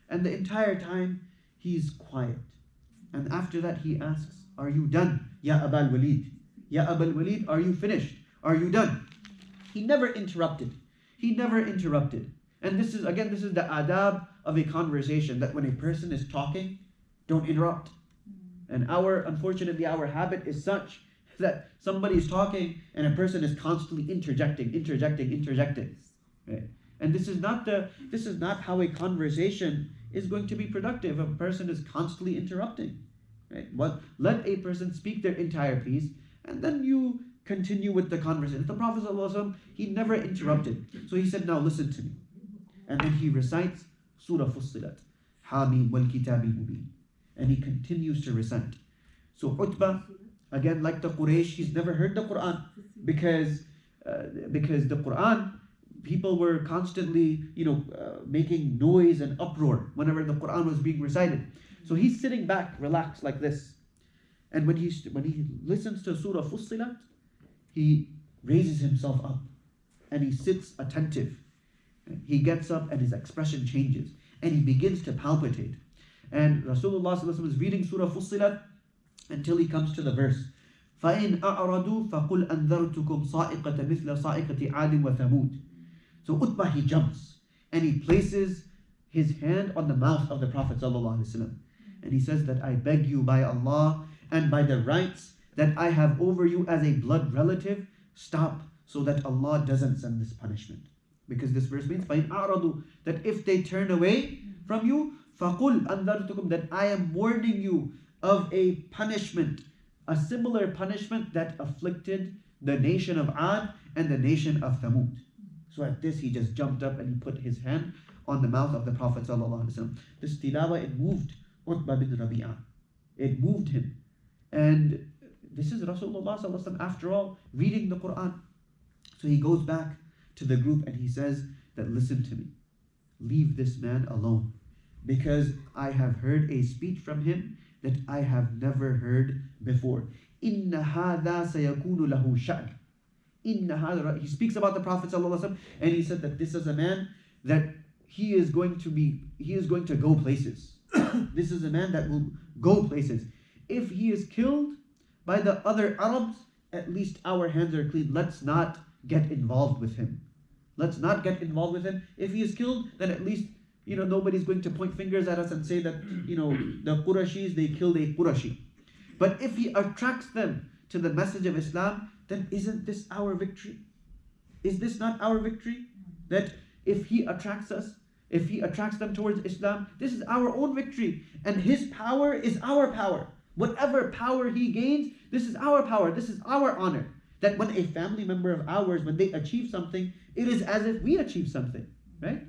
and the entire time he's quiet. And after that he asks, "Are you done, Ya Abul Walid? Ya Abul Walid, are you finished? Are you done?" He never interrupted. And this is the adab of a conversation, that when a person is talking, don't interrupt. And unfortunately, our habit is such that somebody is talking and a person is constantly interjecting. Right? And this is not how a conversation is going to be productive. A person is constantly interrupting. Right? Let a person speak their entire piece, and then you continue with the conversation. The Prophet ﷺ, he never interrupted. So he said, "Now listen to me." And then he recites Surah Fussilat, Hamim wal Kitabil Mubin. And he continues to recite. So Utbah, again, like the Quraysh, he's never heard the Quran, because the Quran, people were constantly making noise and uproar whenever the Quran was being recited. So he's sitting back, relaxed like this. And when he listens to Surah Fussilat, he raises himself up and he sits attentive. He gets up and his expression changes and he begins to palpitate. And Rasulullah ﷺ is reading Surah Fussilat until he comes to the verse, فَإِنْ أَعْرَضُوا فَقُلْ أَنذَرْتُكُمْ صَائِقَةَ مِثْلَ صَائِقَةِ عَادٍ وَثَمُودٍ. So Utbah, he jumps and he places his hand on the mouth of the Prophet ﷺ. And he says that, "I beg you by Allah and by the rights that I have over you as a blood relative, stop, so that Allah doesn't send this punishment." Because this verse means فَإِنْ أَعْرَضُوا, that if they turn away from you, فَقُلْ أَنذَرْتُكُمْ, that I am warning you of a punishment, a similar punishment that afflicted the nation of Ad and the nation of Thamud. So at this, he just jumped up and he put his hand on the mouth of the Prophet ﷺ. This tilawah, it moved Utbah bin Rabi'ah. It moved him. And this is Rasulullah ﷺ, after all, reading the Quran. So he goes back to the group and he says that, "Listen to me. Leave this man alone, because I have heard a speech from him that I have never heard before. إِنَّ هَذَا سَيَكُونُ لَهُ شَأْنٌ." He speaks about the Prophet ﷺ, and he said that this is a man that he is going to go places. This is a man that will go places. If he is killed by the other Arabs, at least our hands are clean. Let's not get involved with him. If he is killed, then at least nobody's going to point fingers at us and say that the Qurashis, they killed a Qurashi. But if he attracts them to the message of Islam, then isn't this our victory? Is this not our victory? That if he attracts them towards Islam, this is our own victory. And his power is our power. Whatever power he gains, this is our power, this is our honor. That when a family member of ours, when they achieve something, it is as if we achieve something, right?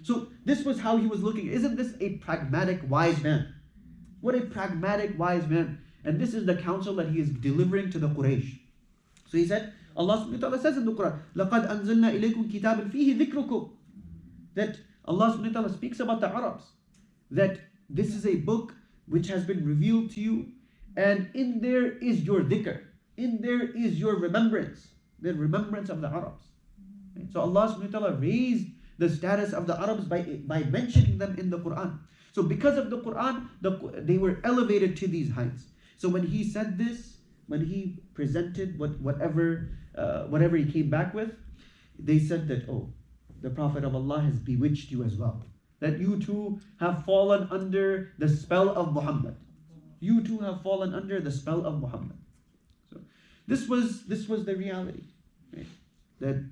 So this was how he was looking. Isn't this a pragmatic, wise man? What a pragmatic, wise man. And this is the counsel that he is delivering to the Quraysh. So he said, Allah subhanahu wa ta'ala says in the Quran, لَقَدْ أَنزَلْنَا إِلَيْكُمْ كِتَابًا فِيهِ ذِكْرُكُمْ, that Allah subhanahu wa ta'ala speaks about the Arabs, that this is a book which has been revealed to you, and in there is your dhikr, in there is your remembrance, the remembrance of the Arabs. Right? So Allah subhanahu wa ta'ala raised the status of the Arabs by mentioning them in the Quran. So because of the Quran, they were elevated to these heights. So when he said this, when he presented whatever he came back with, they said that, oh, the Prophet of Allah has bewitched you as well. That you too have fallen under the spell of Muhammad. You too have fallen under the spell of Muhammad. So this was the reality, right? That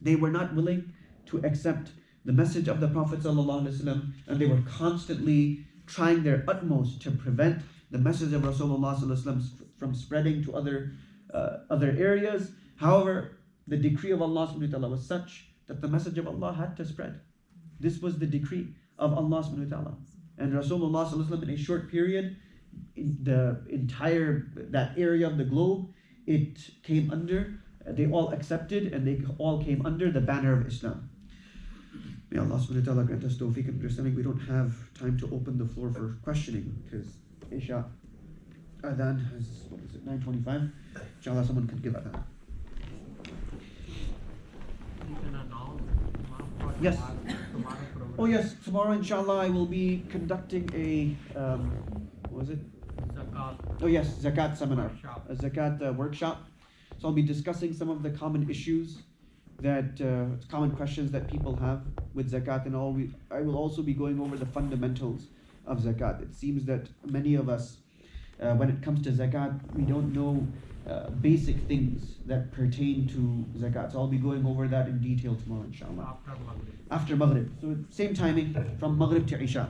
they were not willing to accept the message of the Prophet ﷺ, and they were constantly trying their utmost to prevent the message of Rasulullah ﷺ from spreading to other areas. However, the decree of Allah subhanahu wa ta'ala was such that the message of Allah had to spread. This was the decree of Allah subhanahu wa ta'ala. And Rasulullah ﷺ, in a short period, the entire that area of the globe, it came under, they all accepted, and they all came under the banner of Islam. May Allah subhanahu wa ta'ala grant us tawfiq and understanding. We don't have time to open the floor for questioning because Isha Adhan has, 9:25. Inshallah, someone could give Adhan. You can announce tomorrow for Yes. tomorrow program. Oh yes, tomorrow inshallah I will be conducting a, what was it? Zakat Oh yes, Zakat seminar, workshop. a Zakat workshop. So I'll be discussing some of the common issues that, common questions that people have with Zakat and all. I will also be going over the fundamentals of Zakat. It seems that many of us, when it comes to Zakat, we don't know basic things that pertain to Zakat. So I'll be going over that in detail tomorrow inshallah. After Maghrib. After Maghrib. So same timing from Maghrib to Isha.